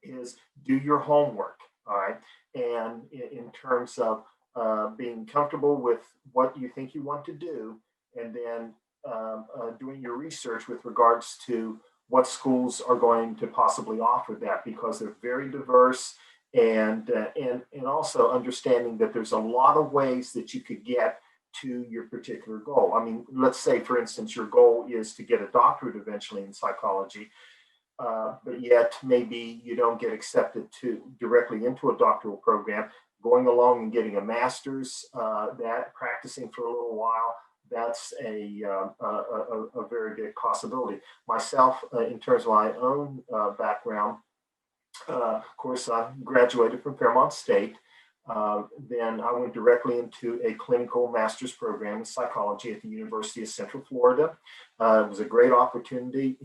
B: is do your homework. All right. And in terms of being comfortable with what you think you want to do, and then doing your research with regards to what schools are going to possibly offer that, because they're very diverse, and also understanding that there's a lot of ways that you could get to your particular goal. I mean, let's say, for instance, your goal is to get a doctorate eventually in psychology. But yet maybe you don't get accepted directly into a doctoral program. Going along and getting a master's, that practicing for a little while, that's a very big possibility. Myself, in terms of my own background, of course, I graduated from Fairmont State. Then I went directly into a clinical master's program in psychology at the University of Central Florida. It was a great opportunity,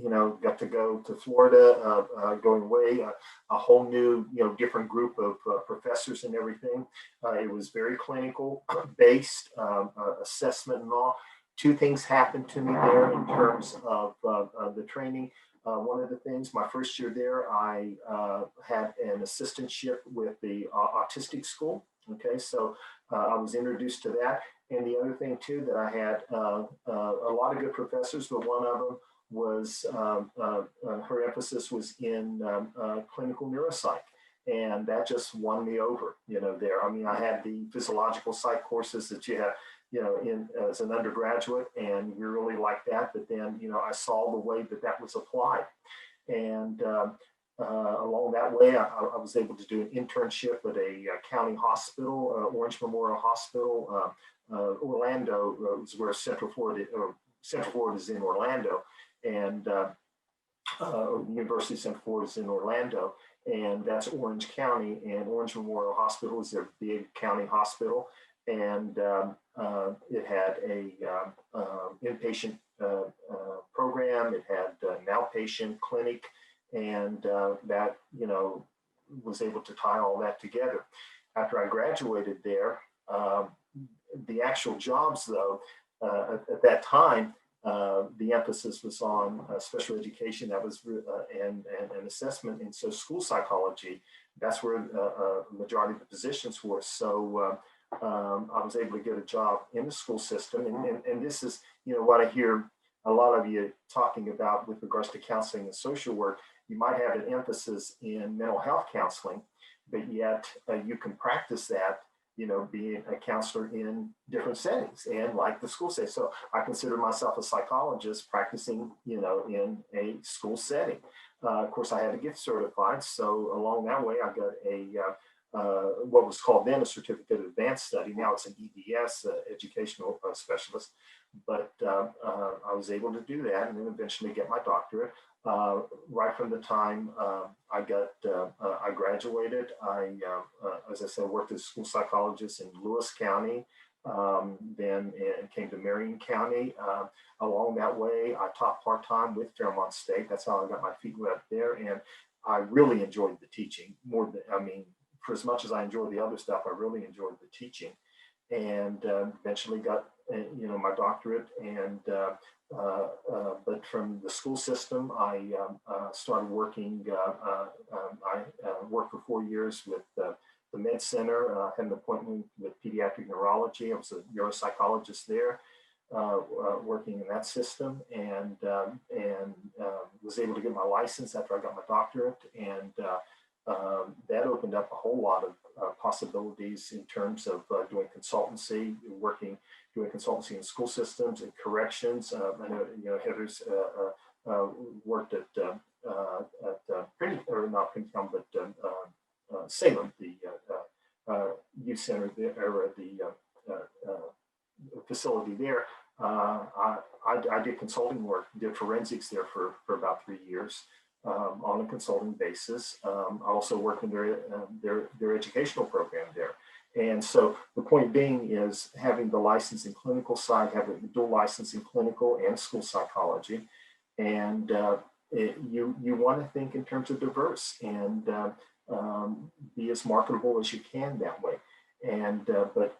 B: got to go to Florida, going away, a whole new, different group of professors and everything. It was very clinical based, assessment and all. 2 things happened to me there in terms of the training. One of the things, my first year there, I had an assistantship with the autistic school. Okay, so I was introduced to that. And the other thing too, that I had a lot of good professors, but one of them was, her emphasis was in clinical neuroscience. And that just won me over, there. I mean, I had the physiological psych courses that you have, in as an undergraduate, and we really like that. But then, I saw the way that was applied. And along that way, I was able to do an internship at a county hospital, Orange Memorial Hospital. Orlando is where Central Florida is in Orlando, and University of Central Florida is in Orlando, and that's Orange County. And Orange Memorial Hospital is their big county hospital, and it had a inpatient program. It had an outpatient clinic, and that was able to tie all that together. After I graduated there, the actual jobs, though, at that time, the emphasis was on special education. That was and assessment, and so school psychology. That's where the majority of the positions were. So I was able to get a job in the school system, and this is what I hear a lot of you talking about with regards to counseling and social work. You might have an emphasis in mental health counseling, but yet you can practice that, being a counselor in different settings, and like the school setting. So I consider myself a psychologist practicing, in a school setting. Of course, I had to get certified. So along that way, I got a what was called then a certificate of advanced study. Now it's an EDS, educational specialist. But I was able to do that and then eventually get my doctorate. Right from the time I graduated, as I said, worked as a school psychologist in Lewis County, then came to Marion County. Along that way, I taught part-time with Fairmont State. That's how I got my feet wet there. And I really enjoyed the teaching more than, I mean, for as much as I enjoyed the other stuff, I really enjoyed the teaching. And eventually got, my doctorate. And but from the school system, I started working. I worked for 4 years with the Med Center. Had an appointment with pediatric neurology. I was a neuropsychologist there, working in that system, and was able to get my license after I got my doctorate. And that opened up a whole lot of possibilities in terms of doing consultancy, doing consultancy in school systems and corrections. I know Heather's worked at Salem, the youth center there, or the facility there. I did consulting work, did forensics there for about 3 years. On a consulting basis. I also worked in their educational program there. And so the point being is having the license in clinical side, having the dual license in clinical and school psychology. And you want to think in terms of diverse and be as marketable as you can that way. And but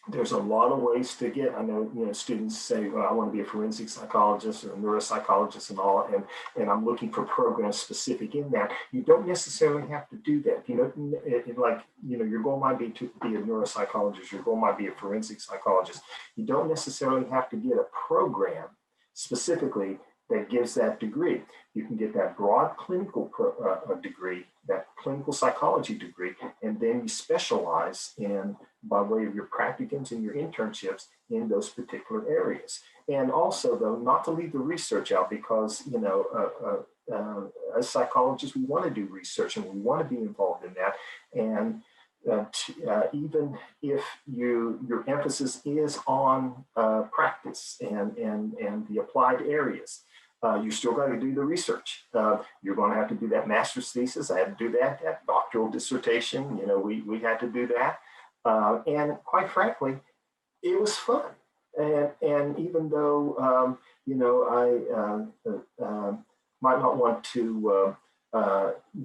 B: there's a lot of ways to get. I know, students say, well, I want to be a forensic psychologist or a neuropsychologist and all, and I'm looking for programs specific in that. You don't necessarily have to do that. Your goal might be to be a neuropsychologist, your goal might be a forensic psychologist. You don't necessarily have to get a program specifically that gives that degree. You can get that broad clinical degree, that clinical psychology degree, and then you specialize in, by way of your practicums and your internships, in those particular areas. And also, though, not to leave the research out, because as psychologists, we want to do research and we want to be involved in that. And even if your emphasis is on practice and the applied areas, you still got to do the research. You're going to have to do that master's thesis. I had to do that doctoral dissertation. We had to do that. And quite frankly, it was fun. And even though, I might not want to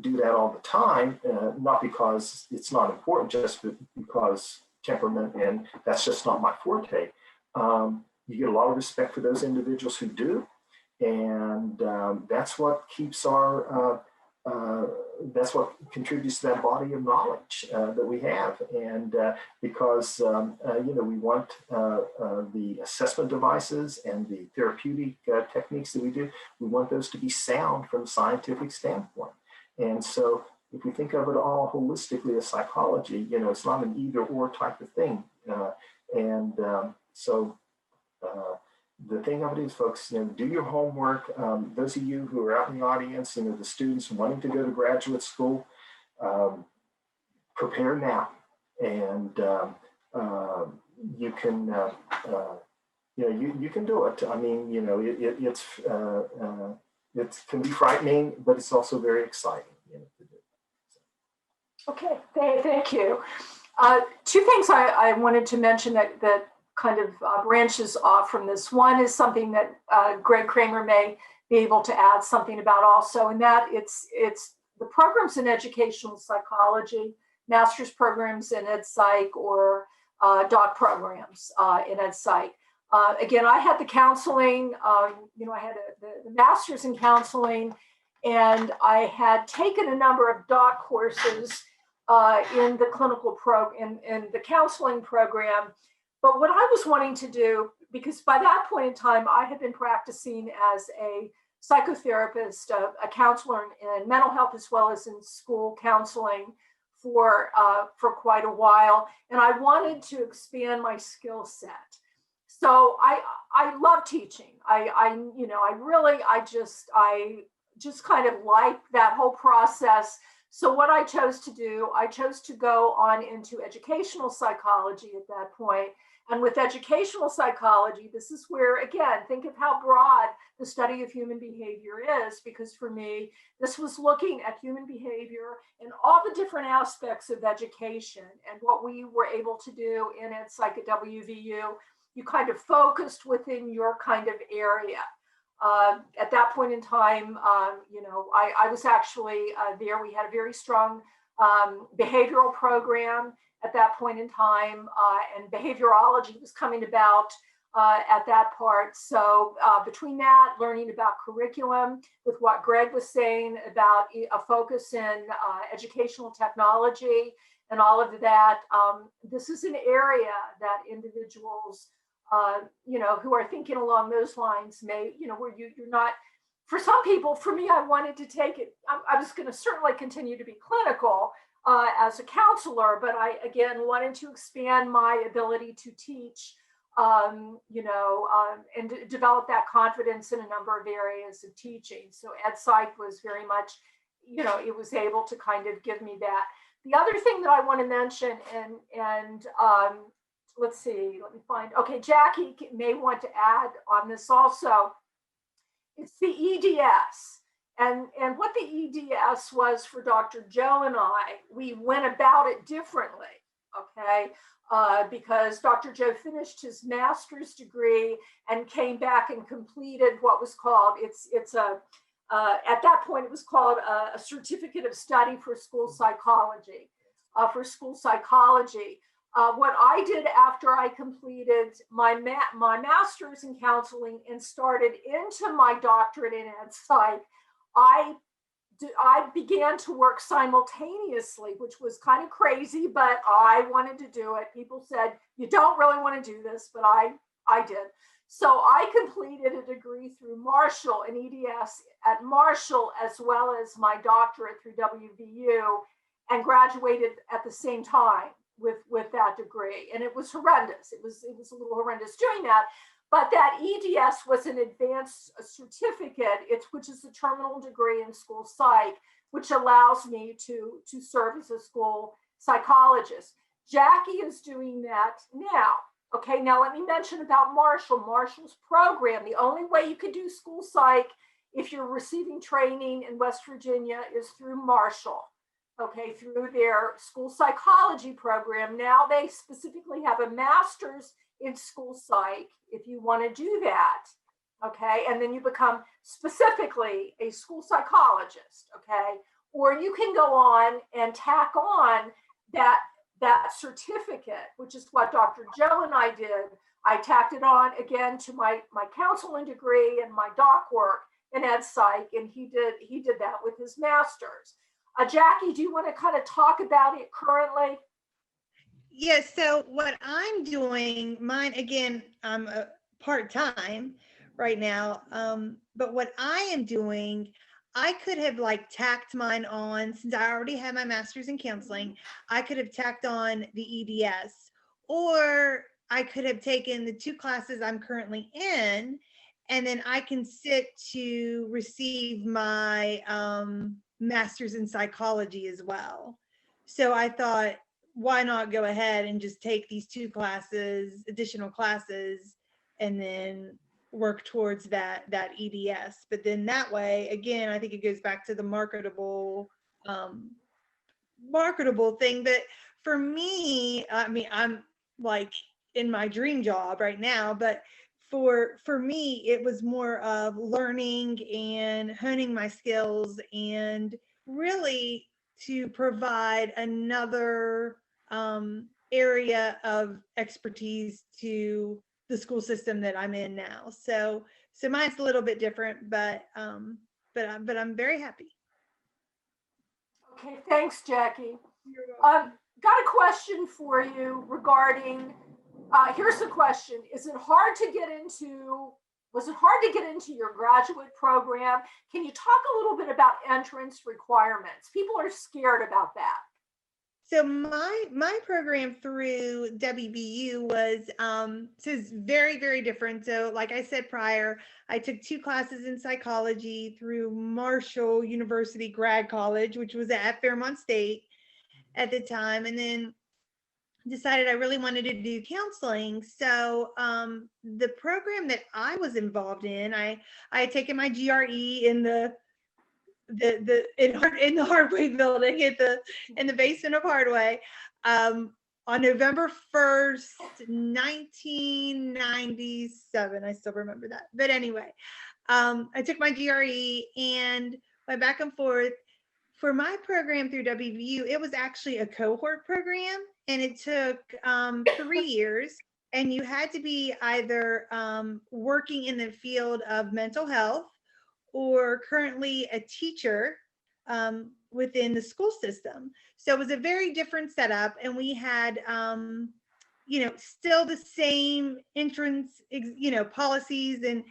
B: do that all the time, not because it's not important, just because temperament, and that's just not my forte. You get a lot of respect for those individuals who do. And that's what keeps that's what contributes to that body of knowledge that we have. And because, we want the assessment devices and the therapeutic techniques that we do, we want those to be sound from a scientific standpoint. And so if we think of it all holistically as psychology, it's not an either or type of thing. The thing of it is, folks, do your homework. Those of you who are out in the audience, the students wanting to go to graduate school, prepare now, and you can, you can do it. I mean, it can be frightening, but it's also very exciting.
A: Okay, thank you. Two things I wanted to mention that kind of branches off from this. One is something that Greg Kramer may be able to add something about also, and that it's the programs in educational psychology, master's programs in ed psych, or doc programs in ed psych. Again, I had the counseling, I had the master's in counseling, and I had taken a number of doc courses in the clinical program, in the counseling program. But what I was wanting to do, because by that point in time, I had been practicing as a psychotherapist, a counselor in mental health, as well as in school counseling for quite a while. And I wanted to expand my skill set. So I love teaching. just kind of like that whole process. So what I chose to do, I chose to go on into educational psychology at that point. And with educational psychology, this is where, again, think of how broad the study of human behavior is, because for me, this was looking at human behavior and all the different aspects of education. And what we were able to do in Psych at WVU, you kind of focused within your kind of area. At that point in time, you know, I was actually there. We had a very strong behavioral program at that point in time, and behaviorology was coming about at that part. So between that, learning about curriculum, with what Greg was saying about a focus in educational technology and all of that, this is an area that individuals you know, who are thinking along those lines may, you know, where you're not, for some people, for me, I wanted to take it, I was going to certainly continue to be clinical as a counselor, but I, again, wanted to expand my ability to teach, you know, and develop that confidence in a number of areas of teaching. So Ed Psych was very much, you know, it was able to kind of give me that. The other thing that I want to mention, and let's see, let me find, okay, Jackie may want to add on this also. It's the EDS. And what the EDS was for Dr. Joe and I, we went about it differently, okay? Because Dr. Joe finished his master's degree and came back and completed what was called, at that point it was called a certificate of study for school psychology, what I did after I completed my master's in counseling and started into my doctorate in Ed Psych, I began to work simultaneously, which was kind of crazy, but I wanted to do it. People said, you don't really want to do this, but I did. So I completed a degree through Marshall, an EDS at Marshall, as well as my doctorate through WVU, and graduated at the same time with that degree. And it was horrendous. It was a little horrendous doing that. But that EDS was an advanced certificate, which is a terminal degree in school psych, which allows me to serve as a school psychologist. Jackie is doing that now. Okay, now let me mention about Marshall. Marshall's program, the only way you could do school psych if you're receiving training in West Virginia is through Marshall. Okay, through their school psychology program. Now they specifically have a master's in school psych if you want to do that, okay? And then you become specifically a school psychologist, okay? Or you can go on and tack on that certificate, which is what Dr. Joe and I did. I tacked it on again to my counseling degree and my doc work in Ed Psych, and he did that with his master's. Jackie, do you want to kind of talk about it currently?
P: Yes, so what I'm doing, mine again, I'm part-time right now, but what I am doing, I could have like tacked mine on, since I already had my master's in counseling, I could have tacked on the EDS, or I could have taken the 2 classes I'm currently in, and then I can sit to receive my master's in psychology as well. So I thought, why not go ahead and just take these 2 classes, additional classes, and then work towards that EDS. But then that way, again, I think it goes back to the marketable thing. But for me, I mean, I'm like in my dream job right now, but for me, it was more of learning and honing my skills and really to provide another area of expertise to the school system that I'm in now. So mine's a little bit different, but I'm very happy.
A: Okay, thanks, Jackie. Got a question for you regarding, here's the question. Was it hard to get into your graduate program? Can you talk a little bit about entrance requirements? People are scared about that.
P: So my program through WVU was so it's very, very different. So like I said prior, I took 2 classes in psychology through Marshall University Grad College, which was at Fairmont State at the time, and then decided I really wanted to do counseling. So the program that I was involved in, I had taken my GRE in in the Hardway building in the basement of Hardway on November 1st, 1997. I still remember that. But anyway, I took my GRE and went back and forth. For my program through WVU, it was actually a cohort program, and it took 3 years, and you had to be either working in the field of mental health or currently a teacher within the school system. So it was a very different setup, and we had, still the same entrance, policies and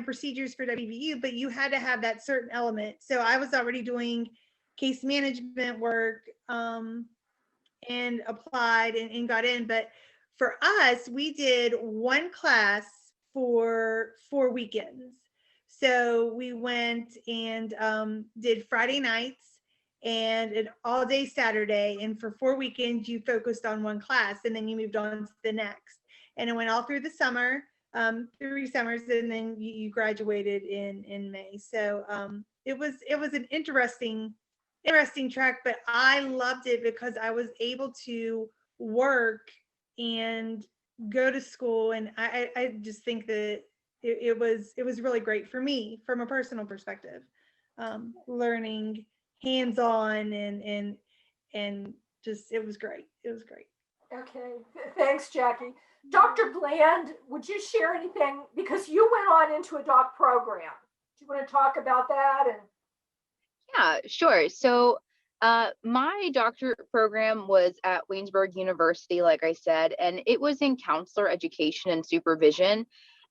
P: procedures for WVU, but you had to have that certain element. So I was already doing case management work and applied and got in. But for us, we did 1 class for 4 weekends. So we went and did Friday nights and an all-day Saturday. And for 4 weekends, you focused on 1 class, and then you moved on to the next. And it went all through the summer, 3 summers, and then you graduated in May. So it was an interesting track, but I loved it because I was able to work and go to school, and I just think that it was really great for me from a personal perspective, learning hands-on and just it was great.
A: Okay, thanks, Jackie. Dr. Bland, would you share anything, because you went on into a doc program? Do you want to talk about that? And
T: yeah, sure. So my doctorate program was at Waynesburg University, like I said, and it was in counselor education and supervision.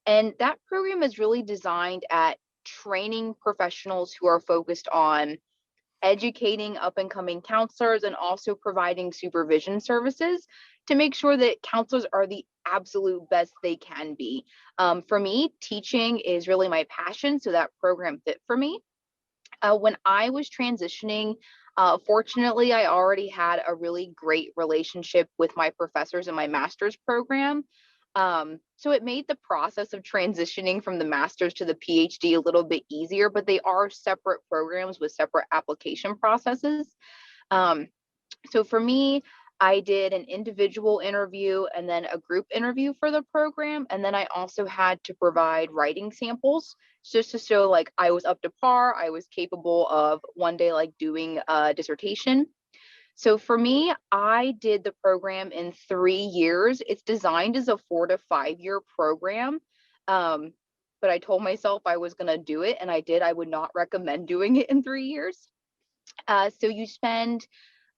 T: And that program is really designed at training professionals who are focused on educating up and coming counselors and also providing supervision services to make sure that counselors are the absolute best they can be. For me, teaching is really my passion, so that program fit for me. When I was transitioning, fortunately, I already had a really great relationship with my professors in my master's program. So it made the process of transitioning from the master's to the PhD a little bit easier, but they are separate programs with separate application processes. So for me, I did an individual interview and then a group interview for the program. And then I also had to provide writing samples just to show like I was up to par, I was capable of one day like doing a dissertation. So for me, I did the program in 3 years. It's designed as a 4 to 5 year program. But I told myself I was going to do it, and I did. I would not recommend doing it in 3 years. So you spend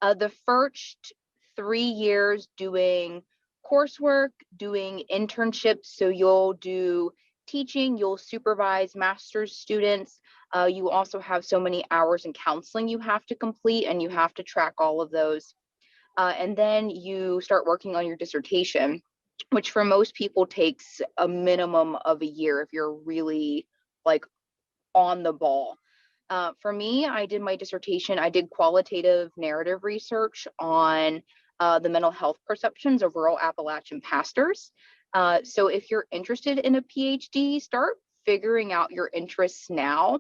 T: the first 3 years doing coursework, doing internships. So you'll do teaching, you'll supervise master's students. You also have so many hours in counseling you have to complete, and you have to track all of those. And then you start working on your dissertation, which for most people takes a minimum of a year if you're really like on the ball. For me, I did my dissertation, I did qualitative narrative research on the mental health perceptions of rural Appalachian pastors. So if you're interested in a PhD, start figuring out your interests now.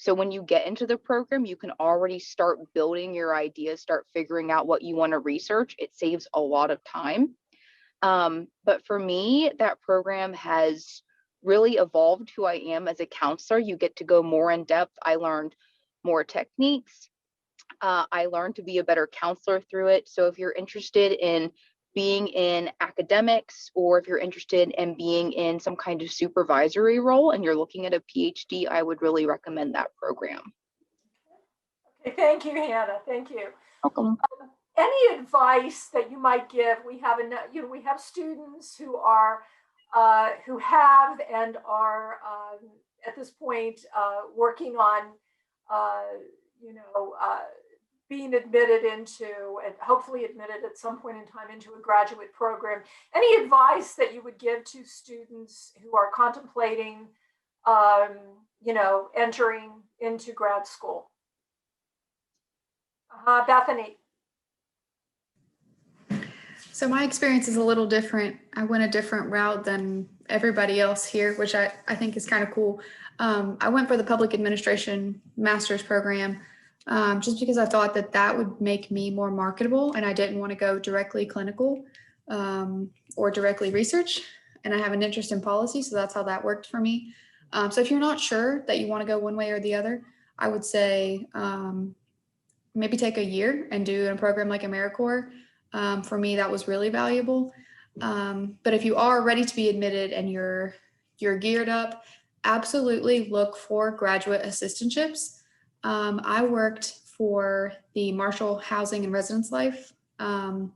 T: So when you get into the program, you can already start building your ideas, start figuring out what you want to research. It saves a lot of time. But for me, that program has really evolved who I am as a counselor. You get to go more in depth. I learned more techniques. I learned to be a better counselor through it. So if you're interested in being in academics, or if you're interested in being in some kind of supervisory role and you're looking at a PhD, I would really recommend that program.
A: okay, thank you, Hannah. Thank you.
T: Welcome.
A: Any advice that you might give? We have we have students who are who have and are at this point working on being admitted into, and hopefully admitted at some point in time into a graduate program. Any advice that you would give to students who are contemplating, entering into grad school? Bethany.
R: So my experience is a little different. I went a different route than everybody else here, which I think is kind of cool. I went for the public administration master's program just because I thought that would make me more marketable, and I didn't want to go directly clinical or directly research. And I have an interest in policy, so that's how that worked for me. So if you're not sure that you want to go one way or the other, I would say maybe take a year and do a program like AmeriCorps. For me, that was really valuable. But if you are ready to be admitted and you're geared up, absolutely look for graduate assistantships. I worked for the Marshall Housing and Residence Life, and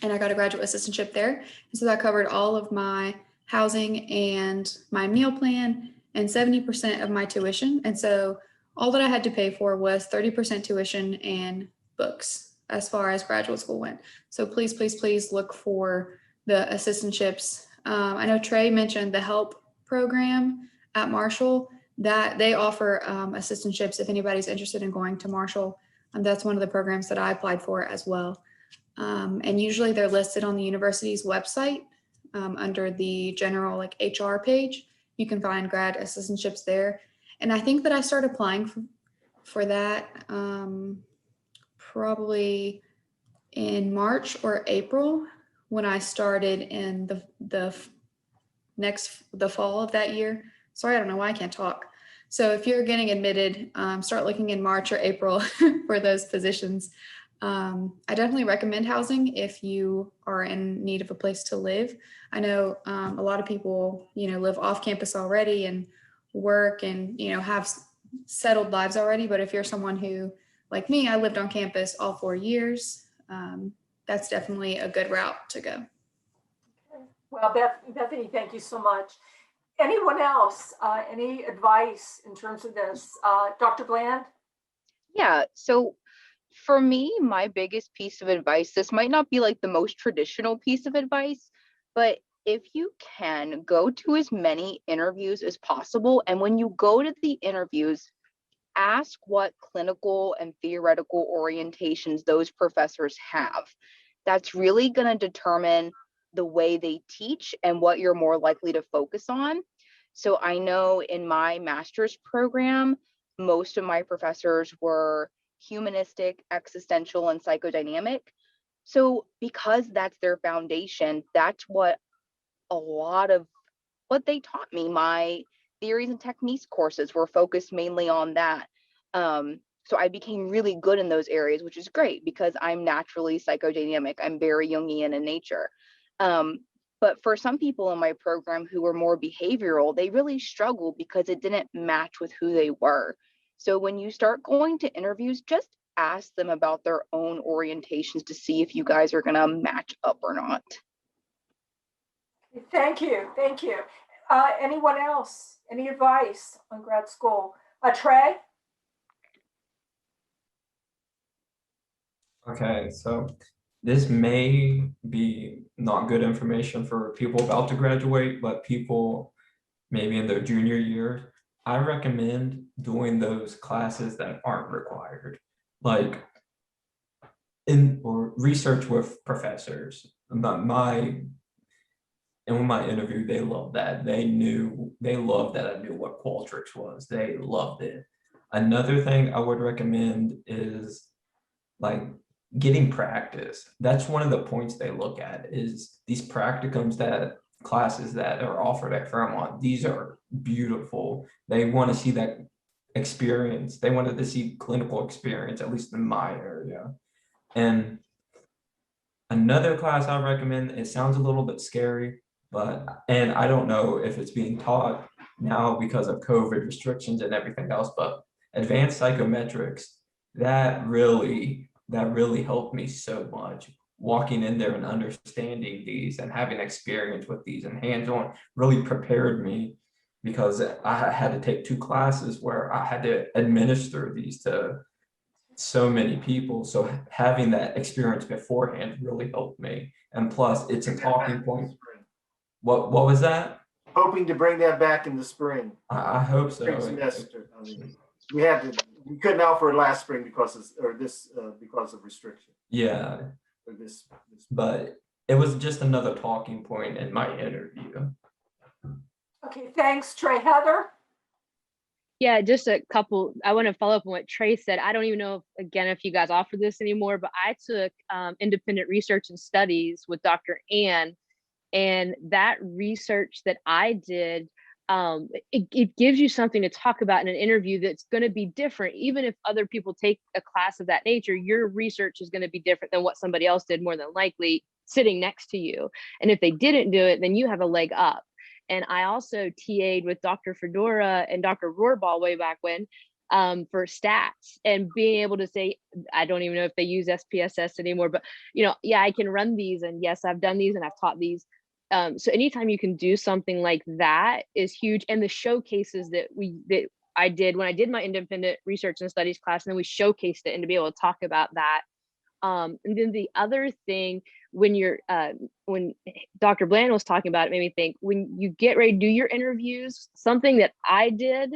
R: I got a graduate assistantship there. And so that covered all of my housing and my meal plan and 70% of my tuition. And so all that I had to pay for was 30% tuition and books as far as graduate school went. So please, please, please look for the assistantships. I know Trey mentioned the HELP program at Marshall, that they offer assistantships if anybody's interested in going to Marshall. And that's one of the programs that I applied for as well. And usually they're listed on the university's website under the general HR page. You can find grad assistantships there. And I think that I started applying for that probably in March or April when I started in the fall of that year. Sorry, I don't know why I can't talk. So if you're getting admitted, start looking in March or April for those positions. I definitely recommend housing if you are in need of a place to live. I know a lot of people, live off campus already and work and, have settled lives already. But if you're someone who, like me, I lived on campus all 4 years, that's definitely a good route to go.
A: Okay. Well, Bethany, thank you so much. Anyone else, any advice in terms of this? Dr. Bland?
T: Yeah, so for me, my biggest piece of advice, this might not be like the most traditional piece of advice, but if you can, go to as many interviews as possible. And when you go to the interviews, ask what clinical and theoretical orientations those professors have. That's really going to determine the way they teach and what you're more likely to focus on. So I know in my master's program, most of my professors were humanistic, existential, and psychodynamic. So because that's their foundation, that's what a lot of what they taught me. My theories and techniques courses were focused mainly on that. So I became really good in those areas, which is great because I'm naturally psychodynamic. I'm very Jungian in nature. But for some people in my program who were more behavioral, they really struggled because it didn't match with who they were. So when you start going to interviews, just ask them about their own orientations to see if you guys are going to match up or not.
A: Thank you. Thank you. Anyone else? Any advice on grad school? Trey?
J: Okay, so this may be not good information for people about to graduate, but people maybe in their junior year, I recommend doing those classes that aren't required, like or research with professors. In my interview, they loved that. They loved that I knew what Qualtrics was. They loved it. Another thing I would recommend is like getting practice. That's one of the points they look at is these practicums, that classes that are offered at Fairmont. These are beautiful. They want to see that experience. They wanted to see clinical experience, at least in my area. And another class I recommend, it sounds a little bit scary, and I don't know if it's being taught now because of COVID restrictions and everything else, but advanced psychometrics, that really helped me so much. Walking in there and understanding these and having experience with these and hands-on really prepared me, because I had to take 2 classes where I had to administer these to so many people. So having that experience beforehand really helped me. And plus, it's a talking point. What was that?
B: Hoping to bring that back in the spring.
J: I hope so.
B: Spring semester. I mean, we couldn't offer it last spring because of restriction.
J: Yeah. But it was just another talking point in my interview.
A: Okay, thanks, Trey. Heather?
L: Yeah, just a couple. I want to follow up on what Trey said. I don't even know, if you guys offer this anymore, but I took independent research and studies with Dr. Ann, and that research that I did, it gives you something to talk about in an interview that's going to be different. Even if other people take a class of that nature, your research is going to be different than what somebody else did, more than likely sitting next to you. And if they didn't do it, then you have a leg up. And I also TA'd with Dr. Fedora and Dr. Rohrball way back when for stats, and being able to say, I don't even know if they use SPSS anymore, but yeah, I can run these, and yes, I've done these and I've taught these. So anytime you can do something like that is huge. And the showcases that I did when I did my independent research and studies class, and then we showcased it, and to be able to talk about that. And then the other thing, when Dr. Bland was talking about it, made me think, when you get ready to do your interviews, something that I did,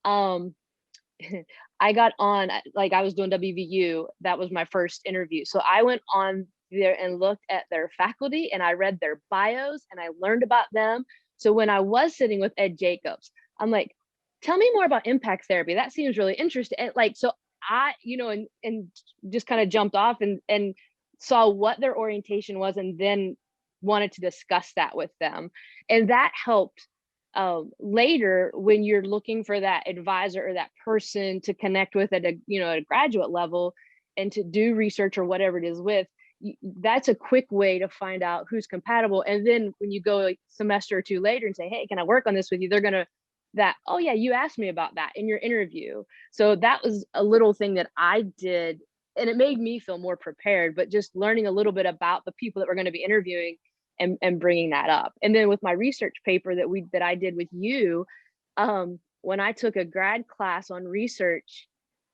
L: I got on, like I was doing WVU, that was my first interview. So I went on there and looked at their faculty, and I read their bios, and I learned about them. So when I was sitting with Ed Jacobs, I'm like, tell me more about impact therapy. That seems really interesting. And like, so I, and just kind of jumped off and saw what their orientation was, and then wanted to discuss that with them. And that helped later when you're looking for that advisor or that person to connect with at a graduate level and to do research or whatever it is with. That's a quick way to find out who's compatible. And then when you go a semester or two later and say, hey, can I work on this with you? They're going to, oh yeah, you asked me about that in your interview. So that was a little thing that I did, and it made me feel more prepared, but just learning a little bit about the people that we're going to be interviewing and bringing that up. And then with my research paper that I did with you, when I took a grad class on research,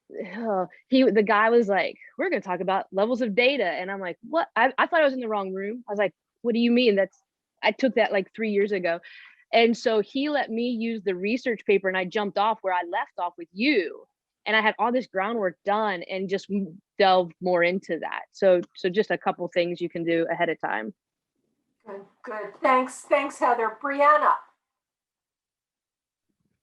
L: the guy was like, we're going to talk about levels of data. And I'm like, what? I thought I was in the wrong room. I was like, what do you mean? I took that like 3 years ago. And so he let me use the research paper, and I jumped off where I left off with you. And I had all this groundwork done and just delved more into that. So just a couple things you can do ahead of time.
A: Good. Thanks, Heather. Brianna.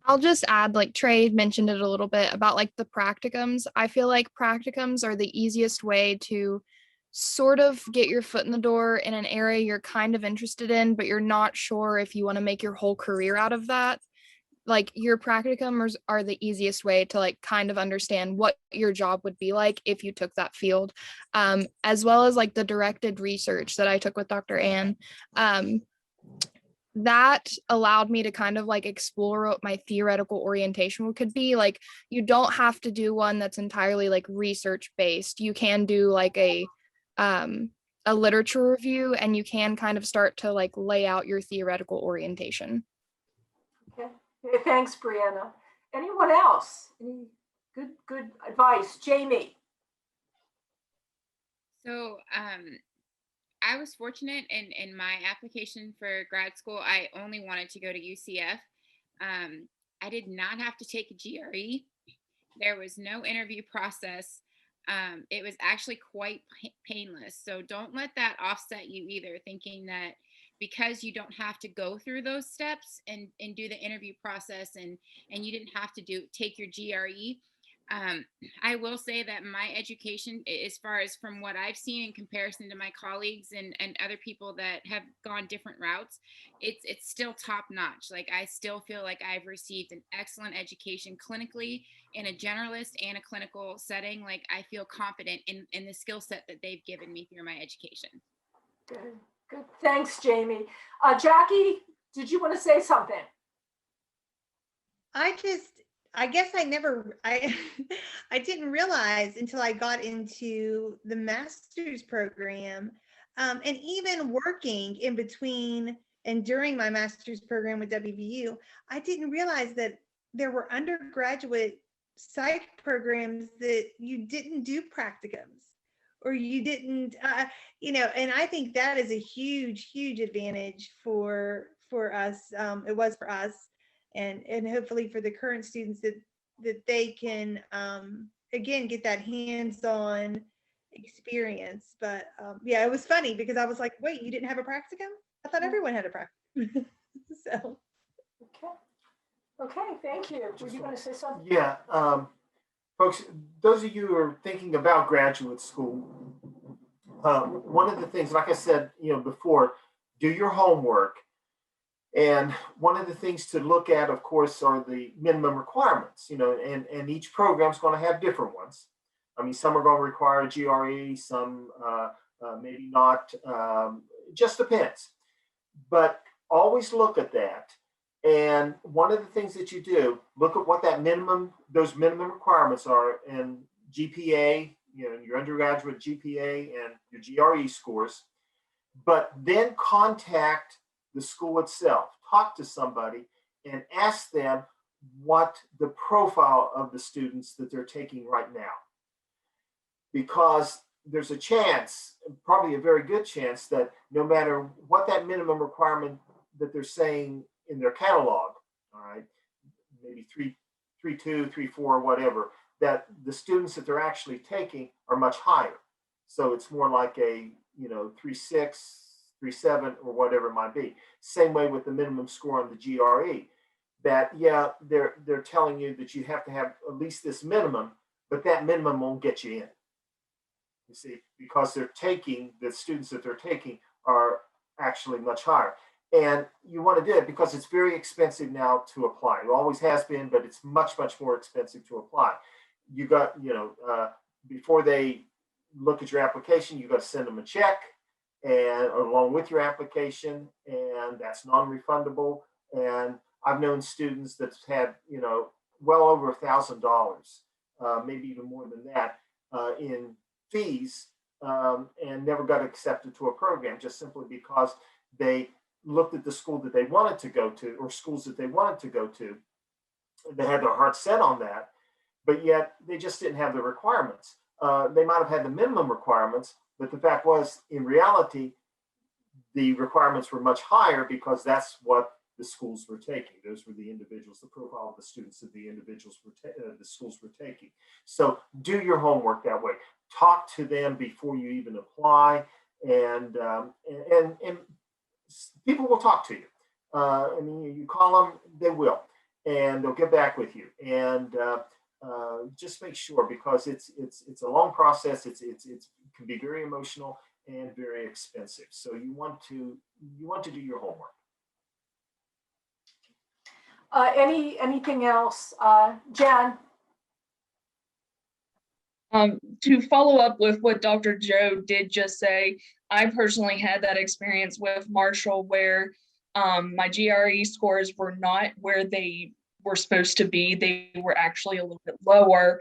M: I'll just add, like Trey mentioned it a little bit about like the practicums. I feel like practicums are the easiest way to sort of get your foot in the door in an area you're kind of interested in, but you're not sure if you want to make your whole career out of that. Like your practicums are the easiest way to like kind of understand what your job would be like if you took that field, as well as like the directed research that I took with Dr. Ann. That allowed me to kind of like explore what my theoretical orientation could be. Like you don't have to do one that's entirely like research based. You can do like a literature review, and you can kind of start to like lay out your theoretical orientation.
A: Okay. Thanks, Brianna. Anyone else? Any good advice? Jamie.
Q: So I was fortunate in my application for grad school. I only wanted to go to UCF. I did not have to take a GRE. There was no interview process. It was actually quite painless. So don't let that offset you either, thinking that because you don't have to go through those steps and do the interview process and you didn't have to take your GRE. I will say that my education, as far as from what I've seen in comparison to my colleagues and other people that have gone different routes, it's still top notch. Like I still feel like I've received an excellent education clinically in a generalist and a clinical setting. Like I feel confident in the skill set that they've given me through my education.
A: Good. Thanks, Jamie. Jackie, did you want to say something?
P: I guess I didn't realize until I got into the master's program, and even working in between and during my master's program with WVU, I didn't realize that there were undergraduate psych programs that you didn't do practicums or you didn't, and I think that is a huge advantage for us. It was for us, and hopefully for the current students that they can, again, get that hands-on experience. But yeah, it was funny because I was like, wait, you didn't have a practicum? I thought everyone had a practicum. So.
A: Okay, thank you. Were you going to say something?
B: Yeah, folks, those of you who are thinking about graduate school, one of the things, like I said, before, do your homework. And one of the things to look at, of course, are the minimum requirements, and each program is going to have different ones. I mean, some are going to require a GRE, some maybe not, just depends. But always look at that. And one of the things that you do, look at what those minimum requirements are, and GPA, your undergraduate GPA and your GRE scores, but then contact the school itself, talk to somebody and ask them what the profile of the students that they're taking right now. Because there's a chance, probably a very good chance, that no matter what that minimum requirement that they're saying in their catalog, all right, maybe 3.2, 3.4, whatever, that the students that they're actually taking are much higher. So it's more like a 3.6, 3.7, or whatever it might be. Same way with the minimum score on the GRE, that they're telling you that you have to have at least this minimum, but that minimum won't get you in. You see, because the students that they're taking are actually much higher. And you want to do it because it's very expensive now to apply. It always has been, but it's much more expensive to apply. You got, before they look at your application, you got to send them a check and along with your application, and that's non-refundable. And I've known students that's had, well over $1,000, maybe even more than that, in fees, and never got accepted to a program just simply because they looked at the school that they wanted to go to, or schools that they wanted to go to. They had their heart set on that, but yet they just didn't have the requirements. They might have had the minimum requirements, but the fact was, in reality, the requirements were much higher because that's what the schools were taking. Those were the individuals, the profile of the students that the schools were taking. So do your homework that way. Talk to them before you even apply, and people will talk to you. I mean, you call them, they will, and they'll get back with you. And just make sure, because it's a long process. It can be very emotional and very expensive. So you want to do your homework.
A: Anything else, Jen?
E: To follow up with what Dr. Joe did just say, I personally had that experience with Marshall where my GRE scores were not where they were supposed to be. They were actually a little bit lower,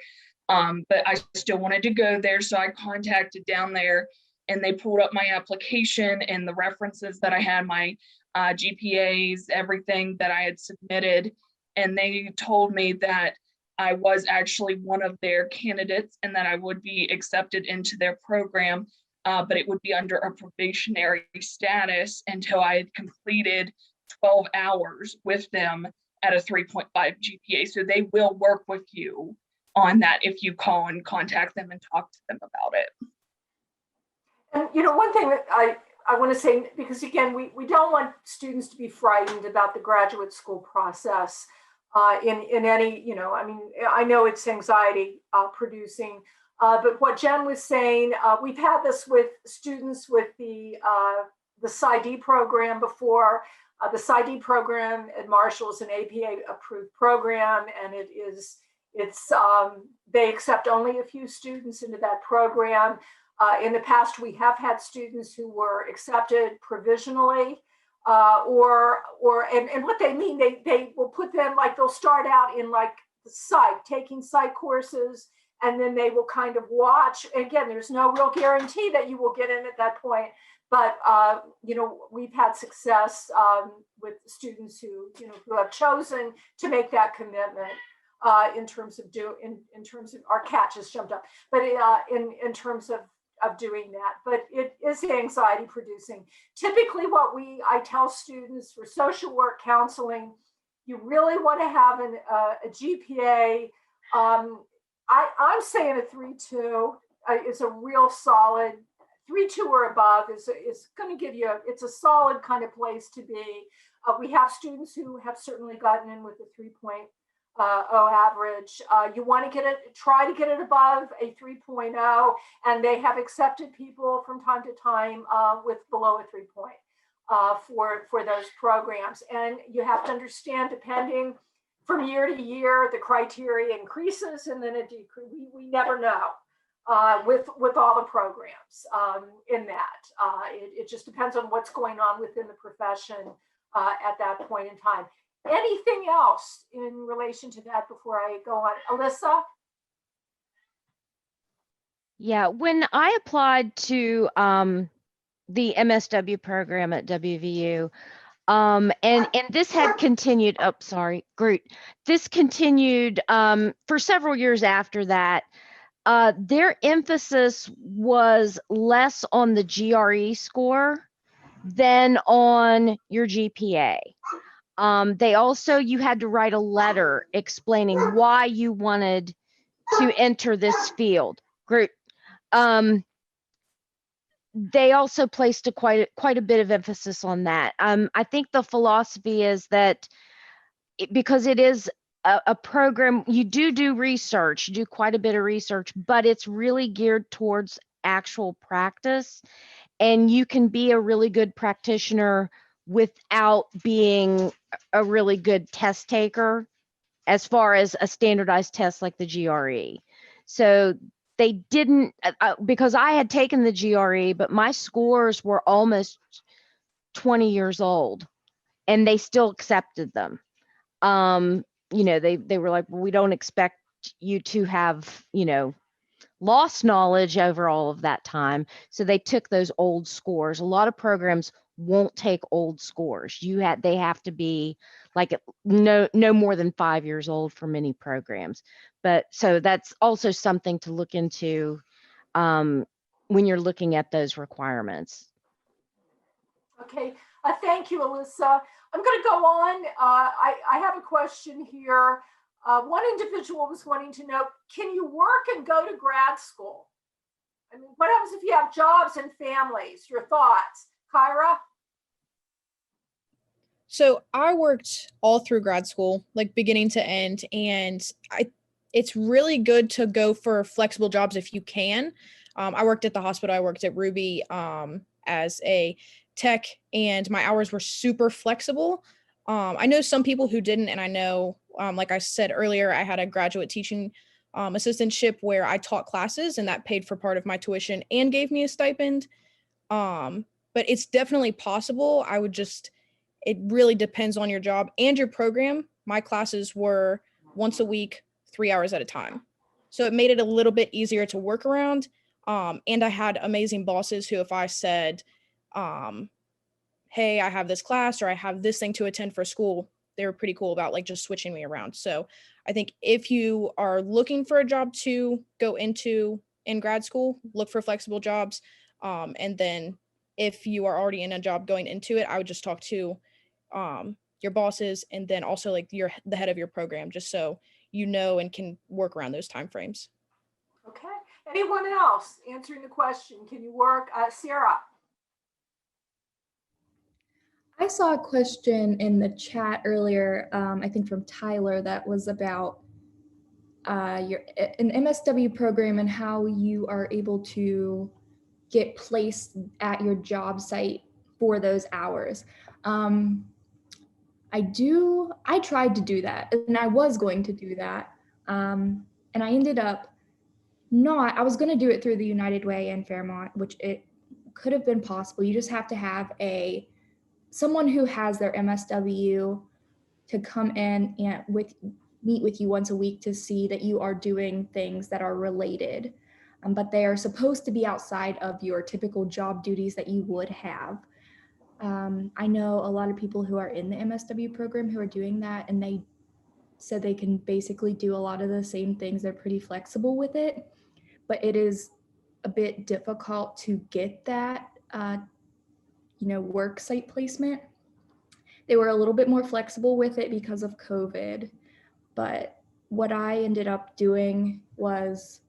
E: but I still wanted to go there. So I contacted down there, and they pulled up my application and the references that I had, my GPAs, everything that I had submitted. And they told me that I was actually one of their candidates and that I would be accepted into their program, but it would be under a probationary status until I had completed 12 hours with them at a 3.5 GPA. So they will work with you on that if you call and contact them and talk to them about it.
A: And one thing that I want to say, because again, we don't want students to be frightened about the graduate school process in any, I mean, I know it's anxiety producing, but what Jen was saying, we've had this with students with the PsyD program before. The PsyD program at Marshall is an APA approved program, and they accept only a few students into that program. In the past, we have had students who were accepted provisionally, and what they mean, they will put them, like, they'll start out in like the psych, taking psych courses, and then they will kind of watch. Again, there's no real guarantee that you will get in at that point, but we've had success with students who have chosen to make that commitment. in terms of in terms of our cat just jumped up, but in terms of doing that. But it is anxiety producing. Typically, I tell students for social work counseling, you really want to have a GPA. I'm saying a 3.2 is a real solid. 3.2 or above is going to give you, it's a solid kind of place to be. We have students who have certainly gotten in with a 3.0 average. You want to try to get it above a 3.0, and they have accepted people from time to time with below a 3 for those programs. And you have to understand, depending from year to year, the criteria increases and then it decreases. We never know. With all the programs in that. It just depends on what's going on within the profession at that point in time. Anything else in relation to that before I go on? Alyssa?
S: Yeah, when I applied to the MSW program at WVU, and this had continued, Groot. This continued for several years after that. Their emphasis was less on the GRE score than on your GPA. They also, you had to write a letter explaining why you wanted to enter this field. Great. They also placed quite a bit of emphasis on that. I think the philosophy is that because it is a program, you do research, you do quite a bit of research, but it's really geared towards actual practice. And you can be a really good practitioner without being a really good test taker as far as a standardized test like the GRE. So they didn't, because I had taken the GRE, but my scores were almost 20 years old and they still accepted them. They were like, well, we don't expect you to have, lost knowledge over all of that time. So they took those old scores. A lot of programs won't take old scores. They have to be like no more than 5 years old for many programs. But so that's also something to look into when you're looking at those requirements.
A: Okay, thank you, Alyssa. I'm going to go on. I have a question here. One individual was wanting to know, can you work and go to grad school? I mean, what happens if you have jobs and families? Your thoughts, Kyra?
M: So I worked all through grad school, like beginning to end, and it's really good to go for flexible jobs if you can. I worked at the hospital. I worked at Ruby as a tech, and my hours were super flexible. I know some people who didn't, and I know, like I said earlier, I had a graduate teaching assistantship where I taught classes, and that paid for part of my tuition and gave me a stipend. But it's definitely possible. It really depends on your job and your program. My classes were once a week, 3 hours at a time. So it made it a little bit easier to work around. And I had amazing bosses who, if I said, hey, I have this class or I have this thing to attend for school, they were pretty cool about like just switching me around. So I think if you are looking for a job to go into in grad school, look for flexible jobs. And then if you are already in a job going into it, I would just talk to your bosses and then also like the head of your program, just so you know and can work around those timeframes.
A: Okay. Anyone else answering the question? Can you work? Sarah?
N: I saw a question in the chat earlier, I think from Tyler, that was about an MSW program and how you are able to get placed at your job site for those hours. I tried to do that, and I was going to do that. And I ended up I was going to do it through the United Way in Fairmont, which it could have been possible. You just have to have someone who has their MSW to come in and meet with you once a week to see that you are doing things that are related, but they are supposed to be outside of your typical job duties that you would have. I know a lot of people who are in the MSW program who are doing that, and said they can basically do a lot of the same things. They're pretty flexible with it, but it is a bit difficult to get that, work site placement. They were a little bit more flexible with it because of COVID, but what I ended up doing was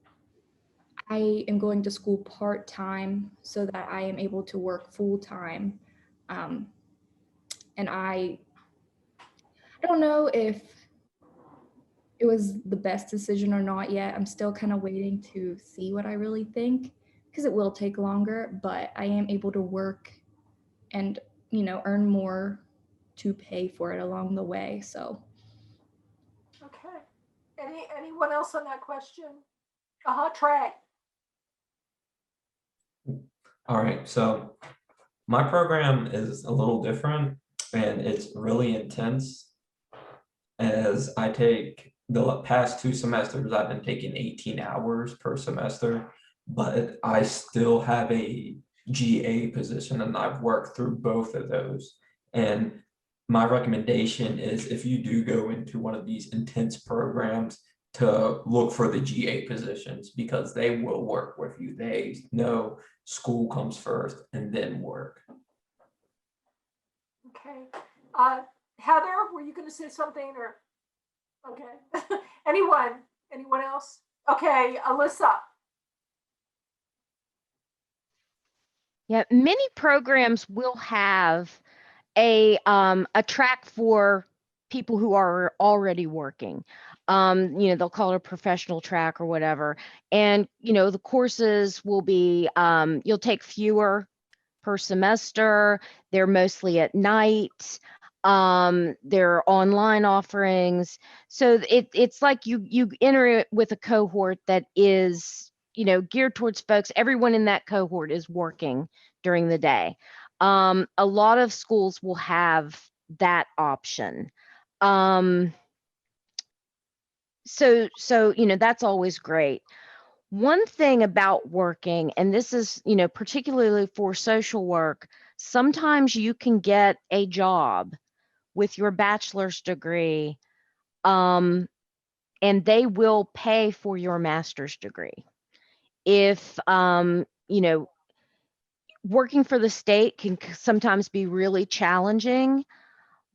N: I am going to school part-time so that I am able to work full-time. And I don't know if it was the best decision or not yet. I'm still kind of waiting to see what I really think, because it will take longer, but I am able to work and, earn more to pay for it along the way. So.
A: Okay. Anyone else on that question? Trey.
J: All right, so my program is a little different and it's really intense. As I take the past 2 semesters, I've been taking 18 hours per semester, but I still have a GA position and I've worked through both of those. And my recommendation is if you do go into one of these intense programs, to look for the GA positions because they will work with you. They know school comes first and then work.
A: Okay. Heather, were you going to say something or? Okay. Anyone else? Okay, Alyssa.
S: Yeah, many programs will have a track for people who are already working. They'll call it a professional track or whatever. And, the courses will be, you'll take fewer per semester. They're mostly at night. They're online offerings. So it's like you enter it with a cohort that is, geared towards folks. Everyone in that cohort is working during the day. A lot of schools will have that option. So that's always great. One thing about working, and this is, particularly for social work, sometimes you can get a job with your bachelor's degree, and they will pay for your master's degree. If, working for the state can sometimes be really challenging,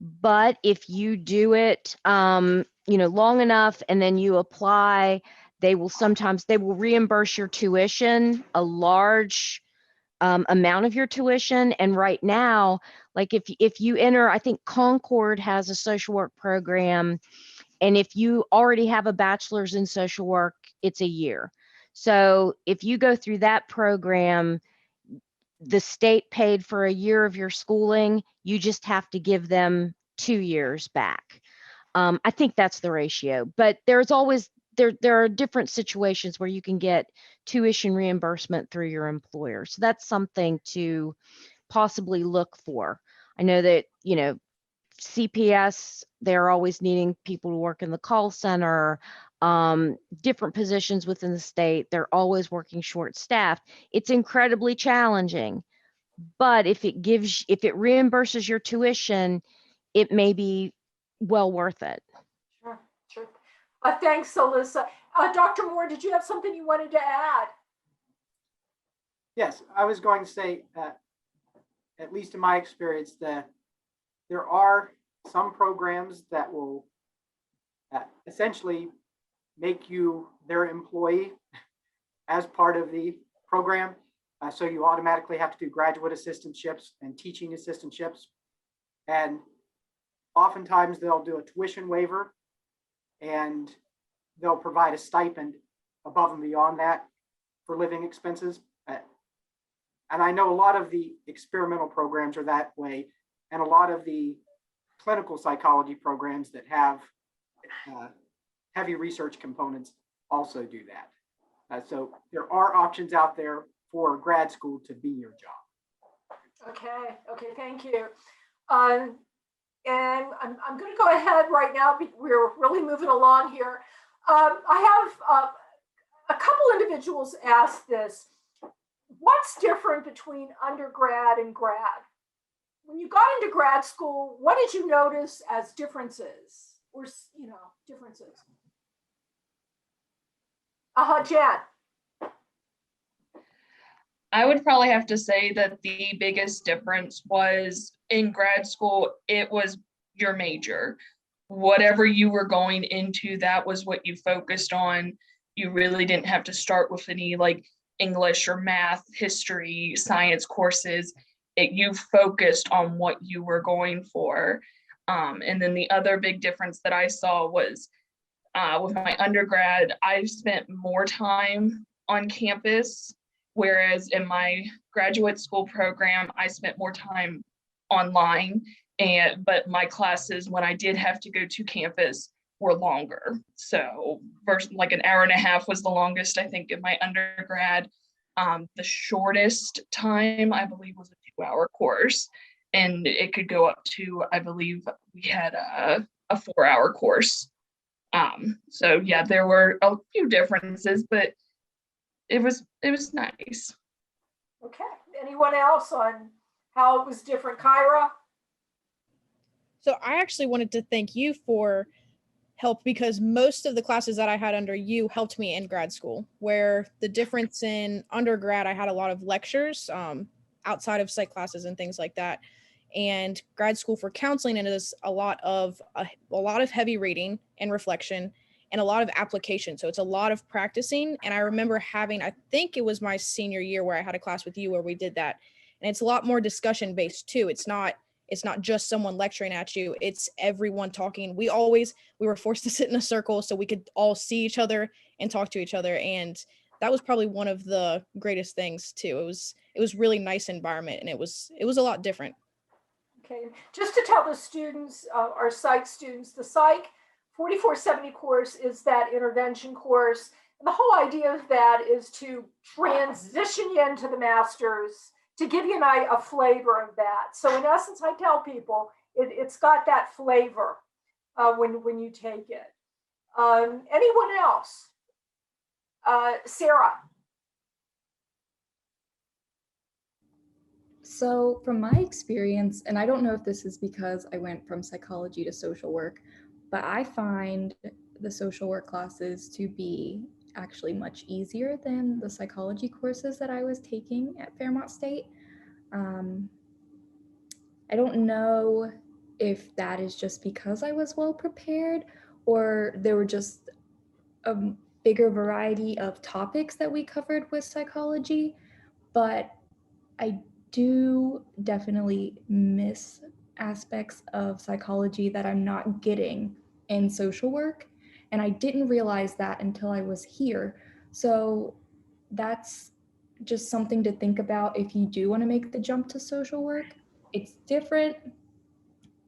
S: but if you do it, long enough and then you apply, they will reimburse your tuition, a large amount of your tuition. And right now, like if you enter, I think Concord has a social work program, and if you already have a bachelor's in social work, it's a year. So if you go through that program, the state paid for a year of your schooling, you just have to give them 2 years back. I think that's the ratio, but there's always, there are different situations where you can get tuition reimbursement through your employer. So that's something to possibly look for. I know that, CPS, they're always needing people to work in the call center, different positions within the state. They're always working short-staffed. It's incredibly challenging, but if it reimburses your tuition, it may be well worth it.
A: Sure. Thanks, Alyssa. Dr. Moore, did you have something you wanted to add?
H: Yes, I was going to say, at least in my experience, that there are some programs that will essentially make you their employee as part of the program. So you automatically have to do graduate assistantships and teaching assistantships. And oftentimes they'll do a tuition waiver and they'll provide a stipend above and beyond that for living expenses. And I know a lot of the experimental programs are that way, and a lot of the clinical psychology programs that have heavy research components also do that. So there are options out there for grad school to be your job.
A: Okay, thank you. And I'm going to go ahead right now. We're really moving along here. I have a couple individuals ask this. What's different between undergrad and grad? When you got into grad school, what did you notice as differences or, you know, differences? Jan.
E: I would probably have to say that the biggest difference was in grad school, it was your major. Whatever you were going into, that was what you focused on. You really didn't have to start with any like English or math, history, science courses. You focused on what you were going for. And then the other big difference that I saw was with my undergrad, I spent more time on campus, whereas in my graduate school program, I spent more time online. But my classes, when I did have to go to campus, were longer. So first, like an hour and a half was the longest, I think, in my undergrad. The shortest time, I believe, was a 2-hour course. And it could go up to, I believe we had a 4-hour course. So yeah, there were a few differences, but it was nice.
A: Okay. Anyone else on how it was different? Kyra?
M: So I actually wanted to thank you for help, because most of the classes that I had under you helped me in grad school, where the difference in undergrad, I had a lot of lectures outside of psych classes and things like that. And grad school for counseling, and it is a lot of heavy reading and reflection and a lot of application. So it's a lot of practicing. And I remember having, I think it was my senior year, where I had a class with you where we did that. And it's a lot more discussion based too. It's not just someone lecturing at you, it's everyone talking. We were forced to sit in a circle so we could all see each other and talk to each other. And that was probably one of the greatest things too. It was really nice environment, and it was a lot different.
A: Okay, just to tell the students, our psych students, the psych 4470 course is that intervention course. And the whole idea of that is to transition you into the master's, to give you a flavor of that. So in essence, I tell people, it's got that flavor when you take it. Anyone else? Sarah.
N: So from my experience, and I don't know if this is because I went from psychology to social work, but I find the social work classes to be actually much easier than the psychology courses that I was taking at Fairmont State. I don't know if that is just because I was well prepared, or there were just a bigger variety of topics that we covered with psychology, but I do definitely miss aspects of psychology that I'm not getting in social work. And I didn't realize that until I was here. So that's just something to think about if you do want to make the jump to social work. It's different.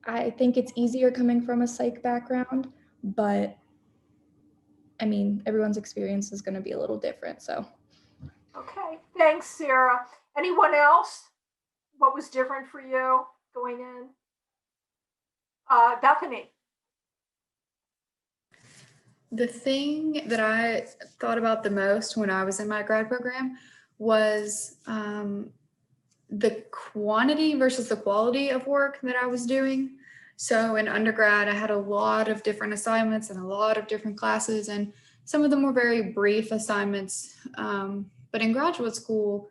N: I think it's easier coming from a psych background, but I mean, everyone's experience is going to be a little different. So.
A: Okay, thanks, Sarah. Anyone else? What was different for you going in? Bethany.
R: The thing that I thought about the most when I was in my grad program was the quantity versus the quality of work that I was doing. So in undergrad, I had a lot of different assignments and a lot of different classes, and some of them were very brief assignments. But in graduate school,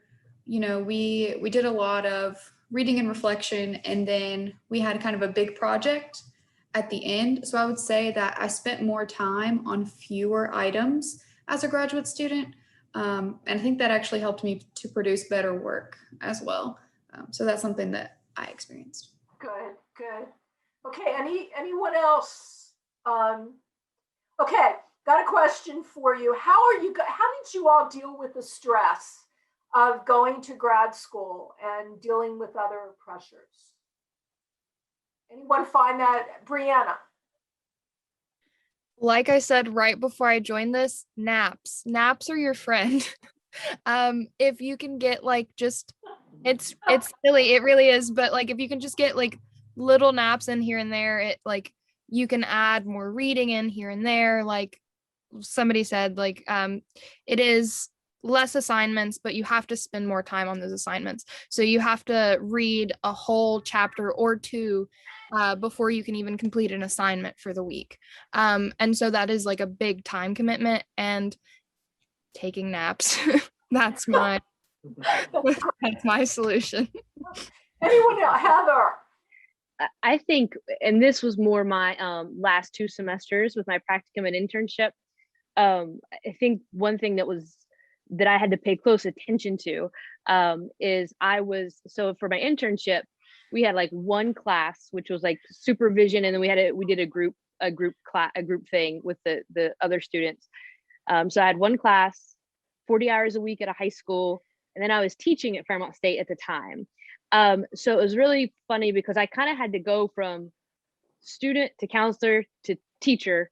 R: you know, we did a lot of reading and reflection, and then we had kind of a big project at the end. So I would say that I spent more time on fewer items as a graduate student. And I think that actually helped me to produce better work as well. So that's something that I experienced.
A: Good, good. Okay, anyone else? Okay, got a question for you. How did you all deal with the stress of going to grad school and dealing with other pressures? Anyone find that? Brianna.
F: Like I said right before I joined this, naps are your friend. If you can get like just it's silly, it really is, but like if you can just get like little naps in here and there, it like you can add more reading in here and there. Like somebody said, like it is
M: less assignments, but you have to spend more time on those assignments. So you have to read a whole chapter or two before you can even complete an assignment for the week. And so that is like a big time commitment, and taking naps. That's my solution.
A: Anyone else? Heather?
L: I think, and this was more my last 2 semesters with my practicum and internship. I think one thing that I had to pay close attention to is so for my internship, we had like one class, which was like supervision. And then we did a group thing with the other students. So I had one class, 40 hours a week at a high school. And then I was teaching at Fairmont State at the time. So it was really funny because I kind of had to go from student to counselor to teacher,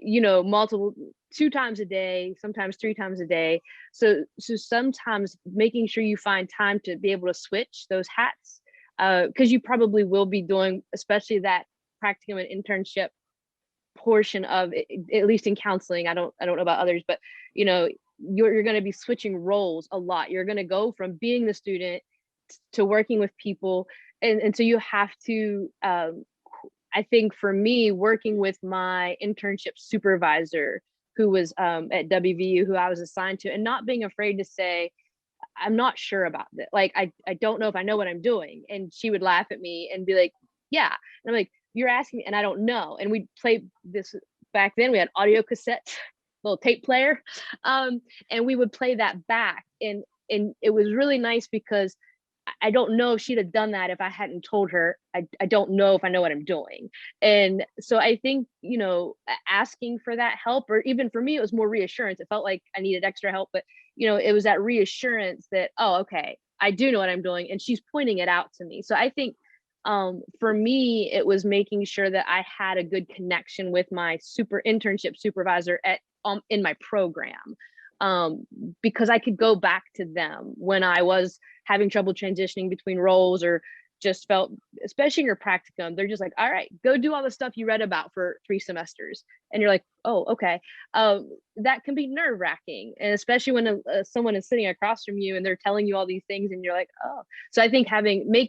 L: multiple 2 times a day, sometimes 3 times a day. So sometimes making sure you find time to be able to switch those hats, because you probably will be doing, especially that practicum and internship portion of it, at least in counseling. I don't know about others, but you're going to be switching roles a lot. You're going to go from being the student to working with people, and so you have to I think for me, working with my internship supervisor, who was at WVU, who I was assigned to, and not being afraid to say, I'm not sure about this. Like, I don't know if I know what I'm doing. And she would laugh at me and be like, yeah. And I'm like, you're asking me, and I don't know. And we'd play this back then. We had audio cassettes, little tape player, and we would play that back. And it was really nice because I don't know if she'd have done that if I hadn't told her, I don't know if I know what I'm doing. And so I think, asking for that help, or even for me, it was more reassurance. It felt like I needed extra help, but it was that reassurance that, oh, okay, I do know what I'm doing. And she's pointing it out to me. So I think for me, it was making sure that I had a good connection with my internship supervisor in my program. Because I could go back to them when I was having trouble transitioning between roles, or just felt, especially in your practicum, they're just like, all right, go do all the stuff you read about for 3 semesters. And you're like, oh, okay. That can be nerve wracking. And especially when someone is sitting across from you and they're telling you all these things and you're like, oh. So I think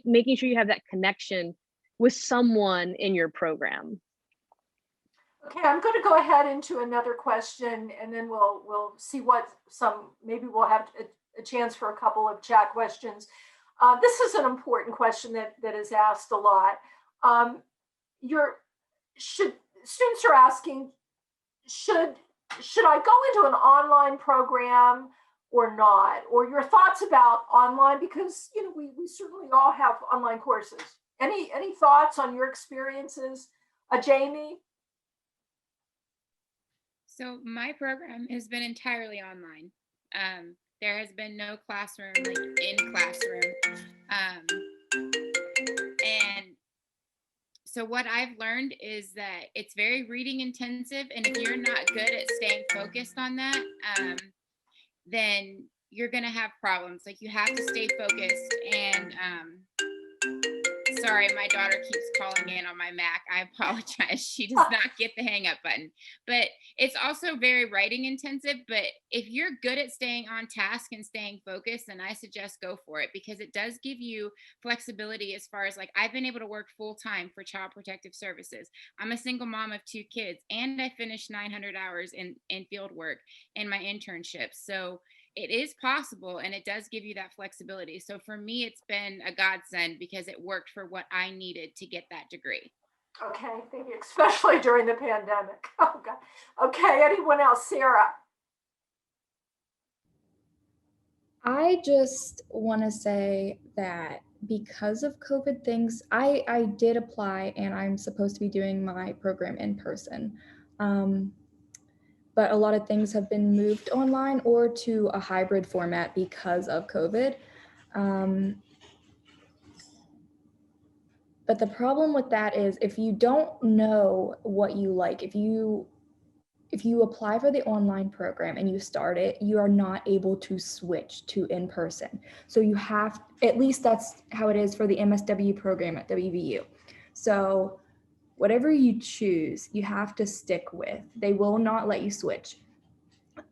L: making sure you have that connection with someone in your program.
A: Okay, I'm going to go ahead into another question, and then we'll see maybe we'll have a chance for a couple of chat questions. This is an important question that is asked a lot. Students are asking, should I go into an online program or not? Or your thoughts about online, because we certainly all have online courses. Any thoughts on your experiences, Jamie?
Q: So my program has been entirely online. There has been no classroom, like in classroom. And so what I've learned is that it's very reading intensive. And if you're not good at staying focused on that, then you're going to have problems. Like, you have to stay focused. And sorry, my daughter keeps calling in on my Mac. I apologize. She does not get the hang up button. But it's also very writing intensive. But if you're good at staying on task and staying focused, then I suggest go for it, because it does give you flexibility as far as, like, I've been able to work full time for Child Protective Services. I'm a single mom of 2 kids, and I finished 900 hours in field work in my internship. So it is possible, and it does give you that flexibility. So for me, it's been a godsend because it worked for what I needed to get that degree.
A: Okay, thank you, especially during the pandemic. Oh God. Okay, anyone else? Sarah?
N: I just want to say that because of COVID things, I did apply, and I'm supposed to be doing my program in person. But a lot of things have been moved online or to a hybrid format because of COVID. But the problem with that is, if you don't know what you like, if you apply for the online program and you start it, you are not able to switch to in-person. So you have, at least that's how it is for the MSW program at WVU. So whatever you choose, you have to stick with. They will not let you switch.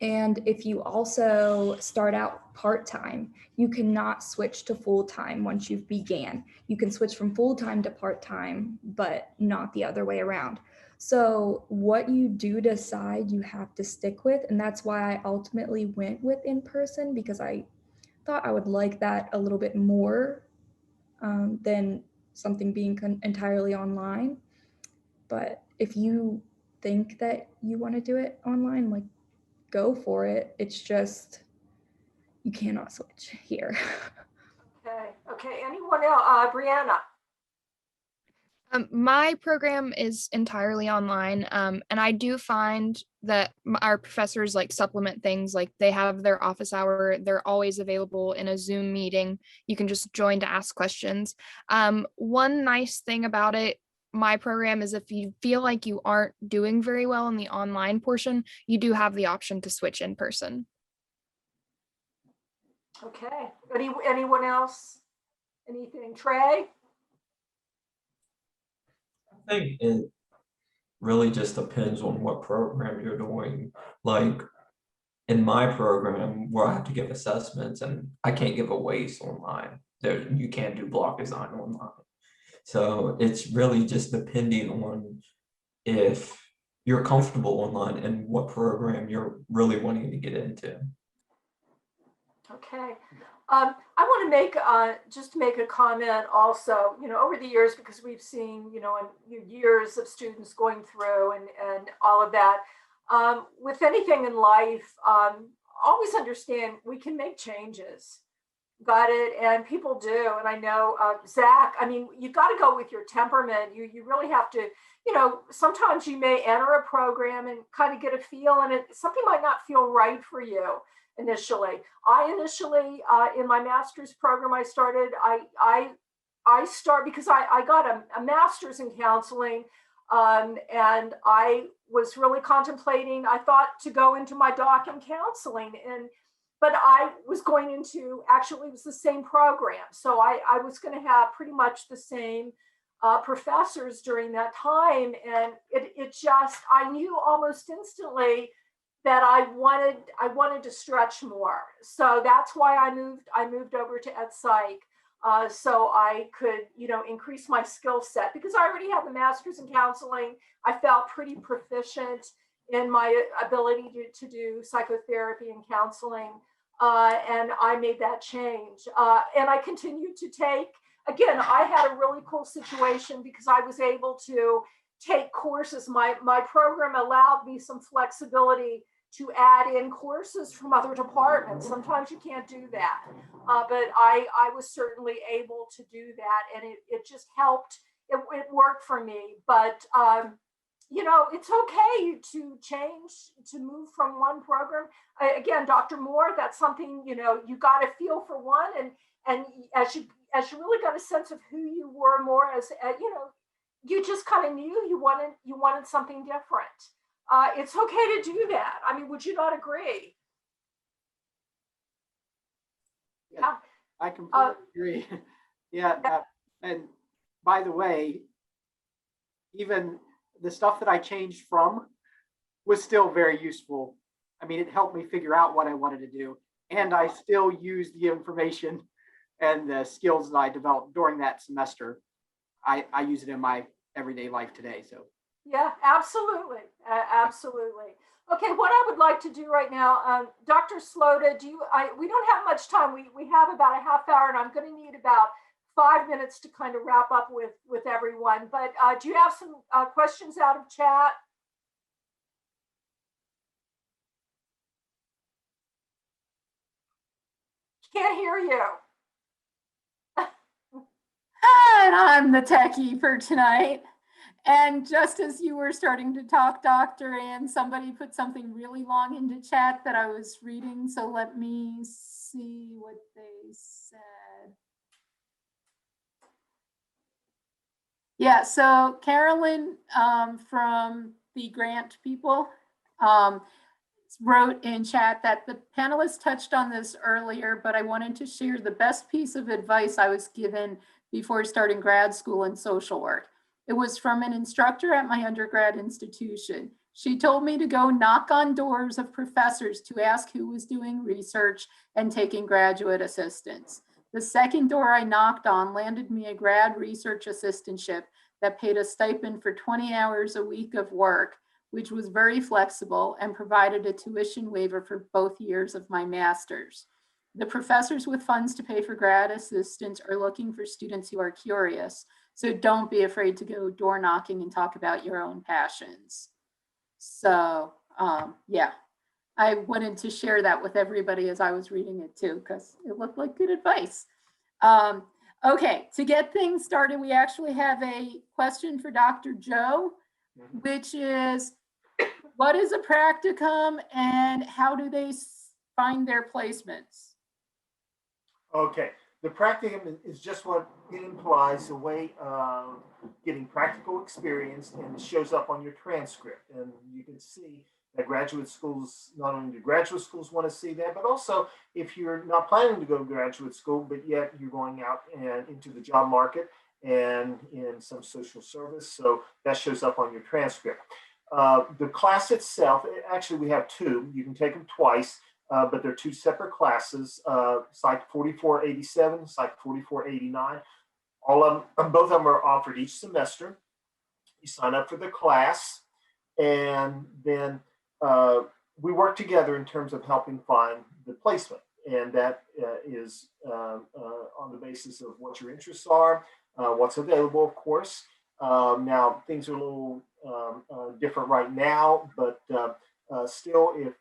N: And if you also start out part-time, you cannot switch to full-time once you've began. You can switch from full-time to part-time, but not the other way around. So what you do decide, you have to stick with. And that's why I ultimately went with in-person, because I thought I would like that a little bit more than something being entirely online. But if you think that you want to do it online, like, go for it. It's just, you cannot switch here.
A: Okay. Anyone else? Brianna.
F: My program is entirely online, and I do find that our professors like supplement things, like they have their office hour, they're always available in a Zoom meeting. You can just join to ask questions. One nice thing about it, my program, is if you feel like you aren't doing very well in the online portion, you do have the option to switch in person.
A: Okay. Anyone else? Anything? Trey?
J: I think it really just depends on what program you're doing. Like in my program where I have to give assessments and I can't give a waste online. You can't do block design online. So it's really just depending on if you're comfortable online and what program you're really wanting to get into.
A: Okay. I want to make just make a comment also, over the years, because we've seen, years of students going through and all of that. With anything in life, always understand we can make changes. Got it? And people do. And I know, Zach, you got to go with your temperament. You really have to, sometimes you may enter a program and kind of get a feel, and something might not feel right for you initially. I initially, in my master's program, I started because I got a master's in counseling, and I was really contemplating, I thought to go into my doc in counseling, but I was going into, actually it was the same program. So I was going to have pretty much the same professors during that time. And it just, I knew almost instantly that I wanted to stretch more. So that's why I moved over to Ed Psych, so I could, increase my skill set, because I already have a master's in counseling. I felt pretty proficient in my ability to do psychotherapy and counseling. And I made that change. And I continued to take, again, I had a really cool situation because I was able to take courses. My program allowed me some flexibility to add in courses from other departments. Sometimes you can't do that, but I was certainly able to do that, and it just helped. It worked for me, but it's okay to change, to move from one program. Again, Dr. Moore, that's something, you got to feel for one, and as you really got a sense of who you were more as, you just kind of knew you wanted something different. It's okay to do that. Would you not agree?
H: Yeah, I completely agree. Yeah, and by the way, even the stuff that I changed from was still very useful. It helped me figure out what I wanted to do, and I still use the information and the skills that I developed during that semester. I use it in my everyday life today. So.
A: Yeah, absolutely. Absolutely. Okay, what I would like to do right now, Dr. Slota, we don't have much time. We have about a half hour, and I'm going to need about 5 minutes to kind of wrap up with everyone. But do you have some questions out of chat? Can't hear you.
U: And I'm the techie for tonight. And just as you were starting to talk, Dr. Ann, somebody put something really long into chat that I was reading. So let me see what they said. Yeah, so Carolyn from the grant people wrote in chat that the panelists touched on this earlier, but I wanted to share the best piece of advice I was given before starting grad school in social work. It was from an instructor at my undergrad institution. She told me to go knock on doors of professors to ask who was doing research and taking graduate assistants. The second door I knocked on landed me a grad research assistantship that paid a stipend for 20 hours a week of work, which was very flexible and provided a tuition waiver for both years of my master's. The professors with funds to pay for grad assistants are looking for students who are curious, so don't be afraid to go door knocking and talk about your own passions. So yeah, I wanted to share that with everybody as I was reading it too, because it looked like good advice. Okay, to get things started, we actually have a question for Dr. Joe, which is, what is a practicum and how do they find their placements?
B: Okay, the practicum is just what it implies, a way of getting practical experience, and it shows up on your transcript. And you can see that graduate schools, not only do graduate schools want to see that, but also if you're not planning to go to graduate school, but yet you're going out and into the job market and in some social service. So that shows up on your transcript. The class itself, actually we have two. You can take them twice, but they're two separate classes, Psych 4487, Psych 4489. Both of them are offered each semester. You sign up for the class, and then we work together in terms of helping find the placement. And that is on the basis of what your interests are, what's available, of course. Now, things are a little different right now, but still, if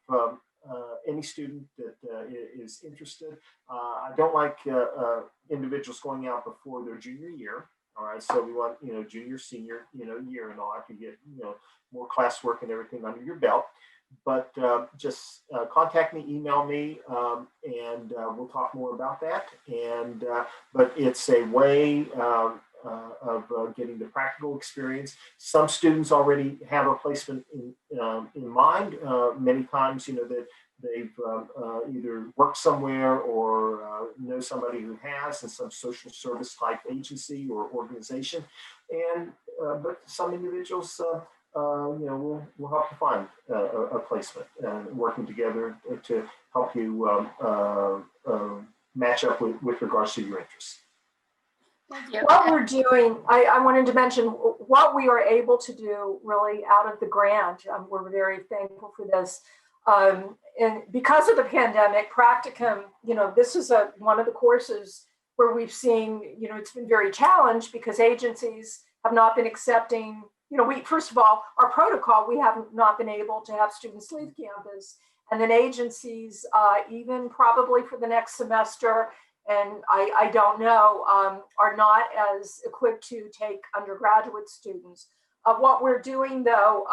B: any student that is interested, I don't like individuals going out before their junior year. All right, so we want, junior, senior, year and all. I can get, more classwork and everything under your belt. But just contact me, email me, and we'll talk more about that. And but it's a way of getting the practical experience. Some students already have a placement in mind. Many times, that they've either worked somewhere or know somebody who has in some social service type agency or organization. And but some individuals, we'll help you find a placement and working together to help you match up with regards to your interests.
A: What we're doing, I wanted to mention what we are able to do really out of the grant. We're very thankful for this. And because of the pandemic, Practicum, this is one of the courses where we've seen, it's been very challenged because agencies have not been accepting, first of all, our protocol, we have not been able to have students leave campus. And then agencies, even probably for the next semester, and I don't know, are not as equipped to take undergraduate students. What we're doing though,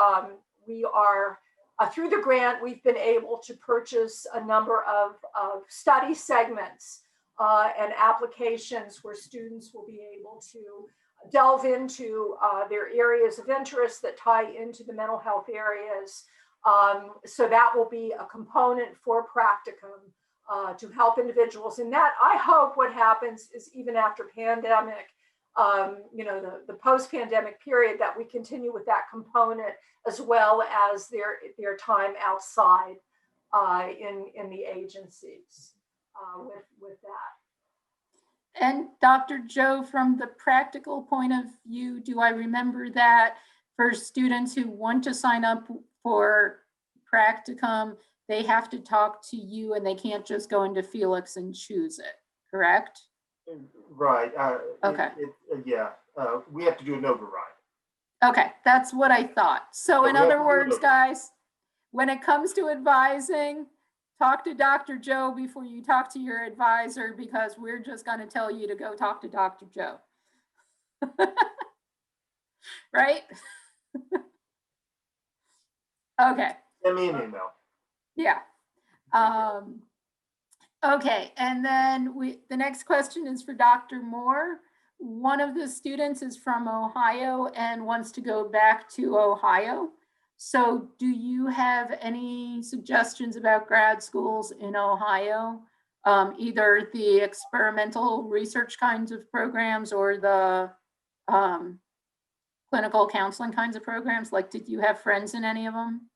A: we are, through the grant, we've been able to purchase a number of study segments and applications where students will be able to delve into their areas of interest that tie into the mental health areas. So that will be a component for Practicum to help individuals. And that, I hope what happens is even after pandemic, the post-pandemic period, that we continue with that component as well as their time outside in the agencies with that.
U: And Dr. Joe, from the practical point of view, do I remember that for students who want to sign up for Practicum, they have to talk to you and they can't just go into Felix and choose it, correct?
B: Right.
U: Okay.
B: Yeah, we have to do an override.
U: Okay, that's what I thought. So in other words, guys, when it comes to advising, talk to Dr. Joe before you talk to your advisor, because we're just going to tell you to go talk to Dr. Joe. Right? Okay.
B: Send me an email.
U: Yeah. Okay, and then the next question is for Dr. Moore. One of the students is from Ohio and wants to go back to Ohio. So do you have any suggestions about grad schools in Ohio? Either the experimental research kinds of programs or the clinical counseling kinds of programs? Like, did you have friends in any of them?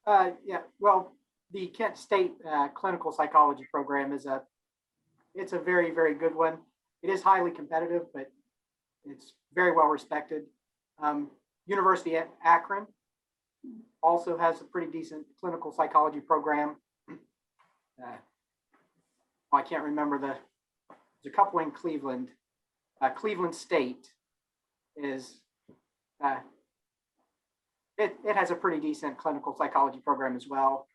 H: Yeah, well, the Kent State clinical psychology program it's a very, very good one. It is highly competitive, but it's very well respected. University of Akron also has a pretty decent clinical psychology program. I can't remember there's a couple in Cleveland. Cleveland State is, it has a pretty decent clinical psychology program as well.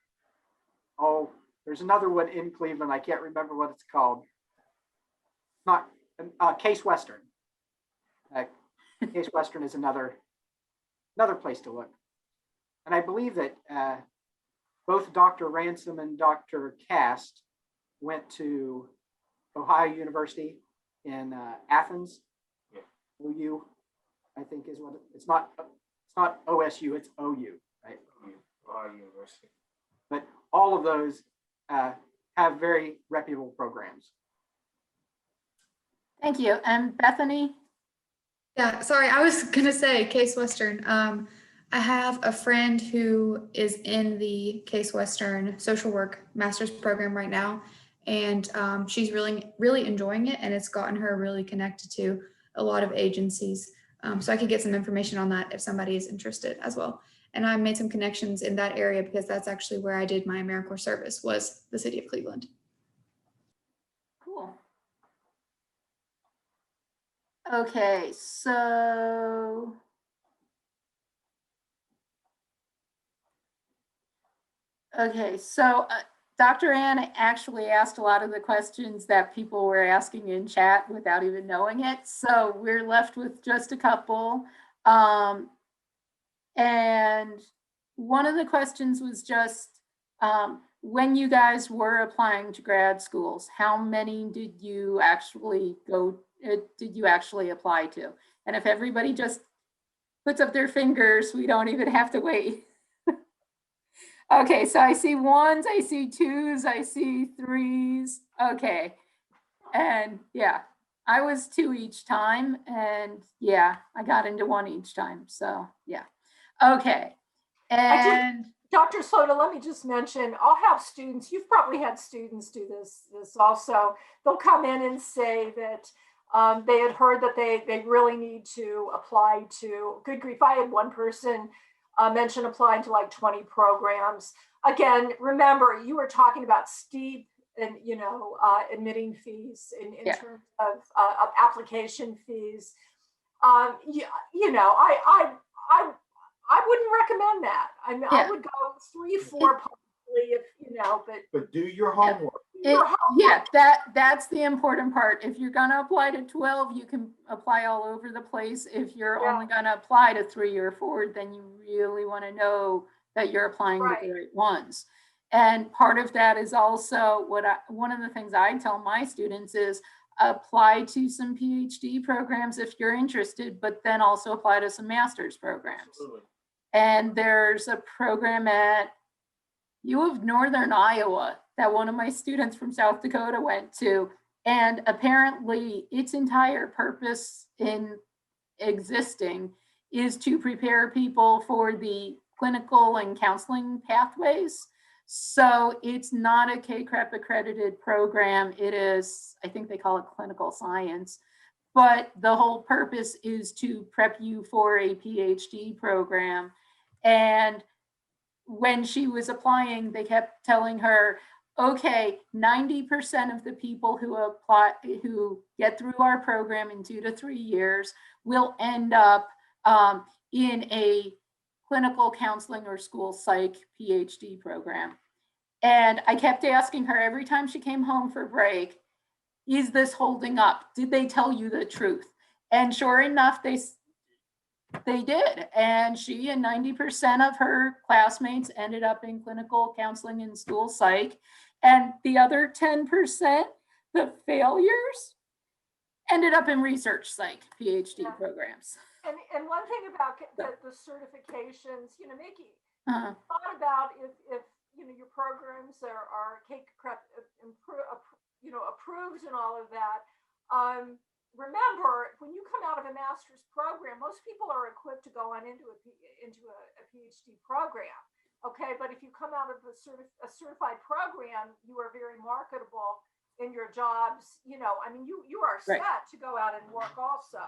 H: Oh, there's another one in Cleveland. I can't remember what it's called. Not Case Western. Case Western is another place to look. And I believe that both Dr. Ransom and Dr. Cast went to Ohio University in Athens.
B: Yeah.
H: OU, I think is what it's not OSU, it's OU, right?
B: Ohio University.
H: But all of those have very reputable programs.
U: Thank you. And Bethany?
R: Yeah, sorry, I was gonna say Case Western. I have a friend who is in the Case Western social work master's program right now, and she's really enjoying it, and it's gotten her really connected to a lot of agencies. So I could get some information on that if somebody is interested as well. And I made some connections in that area because that's actually where I did my AmeriCorps service, was the city of Cleveland.
U: Cool. Okay, so Dr. Ann actually asked a lot of the questions that people were asking in chat without even knowing it. So we're left with just a couple. And one of the questions was just when you guys were applying to grad schools, how many did you actually apply to? And if everybody just puts up their fingers, we don't even have to wait. Okay, so I see ones, I see twos, I see threes. Okay, and yeah, I was 2 each time, and yeah, I got into 1 each time. So yeah, okay. And
A: Dr. Slota, let me just mention, I'll have students, you've probably had students do this also. They'll come in and say that they had heard that they really need to apply to, good grief, I had one person mention applying to like 20 programs. Again, remember, you were talking about steep and admitting fees in terms of application fees. I wouldn't recommend that. I mean, I would go 3, 4 probably if
B: but do your homework.
U: That's the important part. If you're going to apply to 12, you can apply all over the place. If you're only going to apply to 3 or 4, then you really want to know that you're applying to the right ones. And part of that is also one of the things I tell my students is apply to some PhD programs if you're interested, but then also apply to some master's programs.
B: Absolutely.
U: And there's a program at U of Northern Iowa that one of my students from South Dakota went to. And apparently its entire purpose in existing is to prepare people for the clinical and counseling pathways. So it's not a KCREP accredited program. It is, I think they call it clinical science, but the whole purpose is to prep you for a PhD program. And when she was applying, they kept telling her, okay, 90% of the people who get through our program in 2 to 3 years will end up in a clinical counseling or school psych PhD program. And I kept asking her every time she came home for break, is this holding up? Did they tell you the truth? And sure enough, they did. And she and 90% of her classmates ended up in clinical counseling and school psych. And the other 10%, the failures, ended up in research psych PhD programs.
A: And one thing about the certifications, Mickey, thought about if your programs are KCREP approved and all of that. remember, when you come out of a master's program, most people are equipped to go on into a PhD program. Okay, but if you come out of a certified program, you are very marketable in your jobs. You know, I mean, you are set to go out and work also.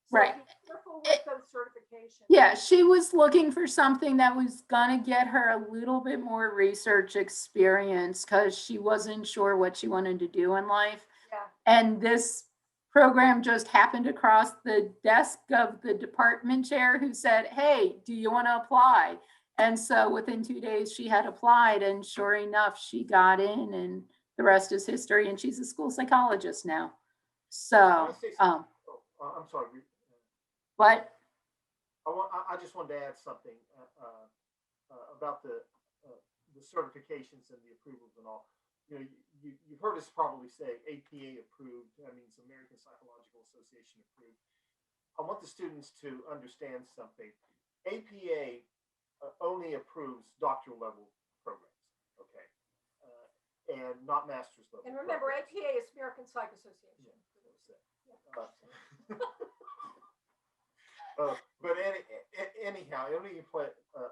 A: So
U: Right.
A: be careful with those certifications.
U: Yeah, she was looking for something that was gonna get her a little bit more research experience because she wasn't sure what she wanted to do in life.
A: Yeah.
U: And this program just happened across the desk of the department chair who said, hey, do you want to apply? And so within 2 days she had applied, and sure enough, she got in, and the rest is history. And she's a school psychologist now. So,
B: I'm sorry.
U: what?
B: I just wanted to add something about the certifications and the approvals and all. You know, you've heard us probably say APA approved. That means American Psychological Association approved. I want the students to understand something. APA only approves doctoral level programs, okay, and not master's level.
A: And remember,
B: programs.
A: APA is American Psych Association.
B: But anyhow, it only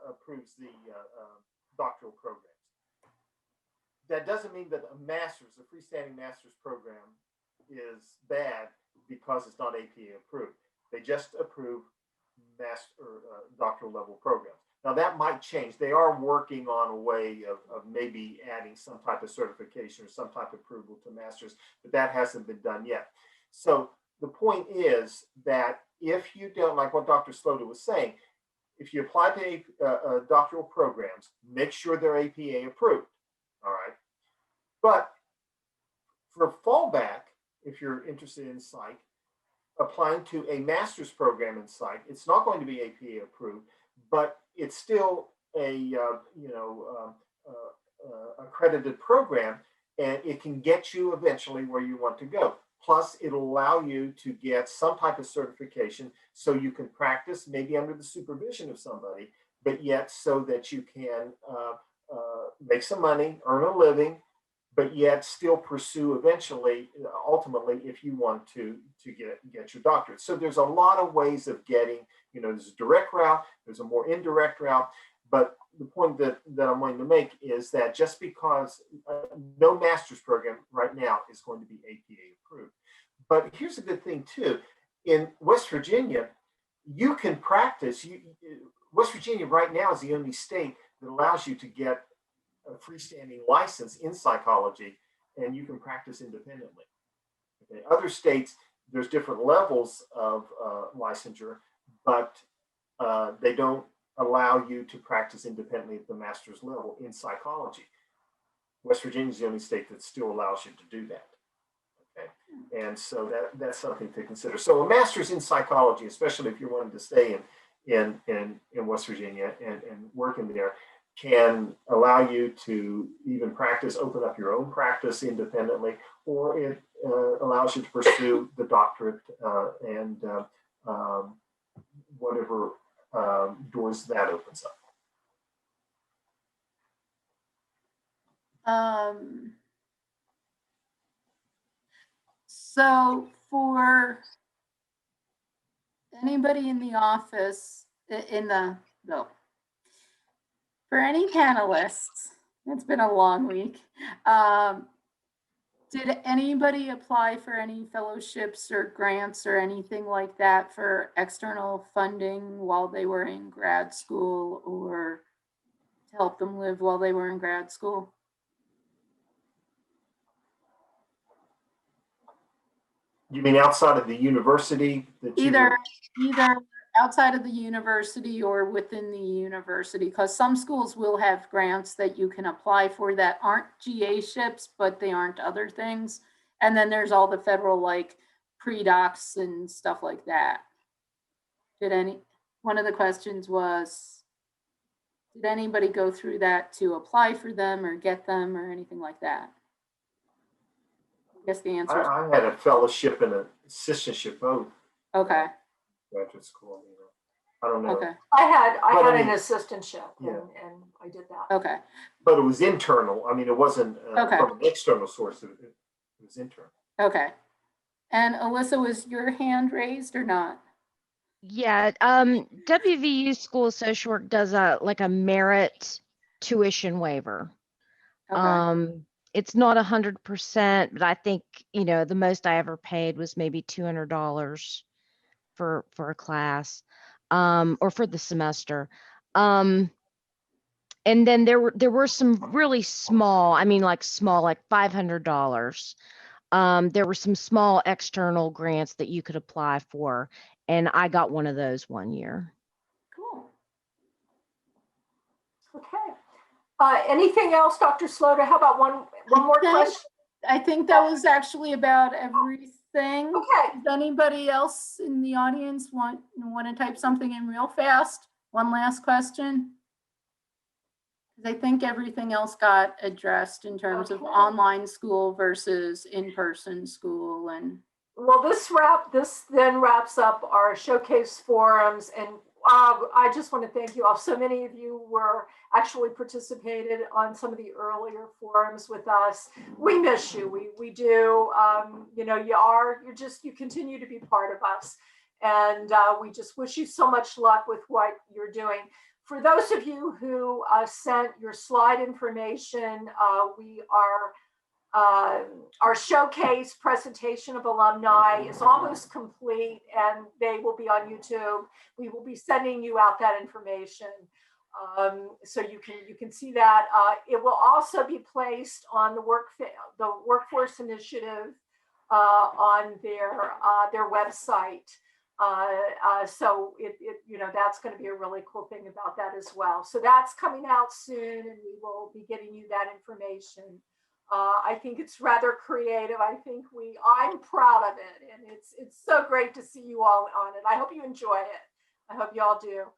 B: approves the doctoral programs. That doesn't mean that a master's, a freestanding master's program, is bad because it's not APA approved. They just approve doctoral level programs. Now that might change. They are working on a way of maybe adding some type of certification or some type of approval to masters, but that hasn't been done yet. So the point is that if you don't, like what Dr. Slota was saying, if you apply to doctoral programs, make sure they're APA approved. All right. But for fallback, if you're interested in psych, applying to a master's program in psych, it's not going to be APA approved, but it's still a accredited program, and it can get you eventually where you want to go. Plus, it'll allow you to get some type of certification so you can practice maybe under the supervision of somebody, but yet so that you can make some money, earn a living, but yet still pursue eventually, ultimately, if you want to get your doctorate. So there's a lot of ways of getting, there's a direct route, there's a more indirect route, but the point that I'm wanting to make is that just because no master's program right now is going to be APA approved. But here's a good thing too. In West Virginia, you can practice. West Virginia right now is the only state that allows you to get a freestanding license in psychology, and you can practice independently. Okay. Other states, there's different levels of licensure, but they don't allow you to practice independently at the master's level in psychology. West Virginia is the only state that still allows you to do that. Okay, and so that's something to consider. So a master's in psychology, especially if you're wanting to stay in West Virginia and work in there, can allow you to even practice, open up your own practice independently, or it allows you to pursue the doctorate and whatever doors that opens up.
U: So for anybody in the office, for any panelists, it's been a long week. Did anybody apply for any fellowships or grants or anything like that for external funding while they were in grad school, or to help them live while they were in grad school?
B: You mean outside of the university?
U: Either outside of the university or within the university, because some schools will have grants that you can apply for that aren't GA-ships, but they aren't other things. And then there's all the federal, like pre-docs and stuff like that. One of the questions was, did anybody go through that to apply for them or get them or anything like that? I guess the answer is
B: I had a fellowship and an assistantship both.
U: okay.
B: Graduate school, I don't know.
U: Okay.
A: I had an assistantship, and I did that.
U: Okay.
B: But it was internal. I mean, it wasn't from an external source. It was internal.
U: Okay. And Alyssa, was your hand raised or not?
S: Yeah, WVU School of Social Work does a merit tuition waiver.
U: Okay.
S: It's not 100%, but I think, the most I ever paid was maybe $200 for a class, or for the semester. And then there were some really small, like $500. There were some small external grants that you could apply for, and I got one of those one year.
A: Cool. Okay. Anything else, Dr. Slaughter? How about one more question?
U: I think that was actually about everything.
A: Okay.
U: Does anybody else in the audience want to type something in real fast? One last question. I think everything else got addressed in terms of online school versus in-person school. And
A: well, this then wraps up our showcase forums, and I just want to thank you all. So many of you were actually participated on some of the earlier forums with us. We miss you. We do. You continue to be part of us, and we just wish you so much luck with what you're doing. For those of you who sent your slide information, our showcase presentation of alumni is almost complete, and they will be on YouTube. We will be sending you out that information, so you can see that. It will also be placed on the Workforce Initiative on their website. So that's going to be a really cool thing about that as well. So that's coming out soon, and we will be getting you that information. I think it's rather creative. I'm proud of it, and it's so great to see you all on it. I hope you enjoy it. I hope you all do.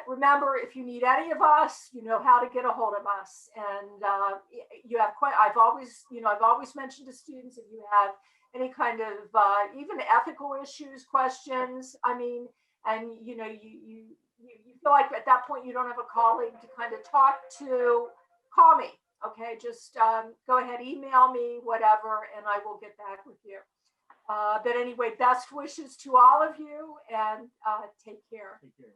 A: Remember, if you need any of us, you know how to get a hold of us. And I've always mentioned to students, if you have any kind of even ethical issues, questions, and you feel like at that point you don't have a colleague to kind of talk to, call me. Okay, just go ahead, email me, whatever, and I will get back with you. But anyway, best wishes to all of you, and take care.
B: Take care.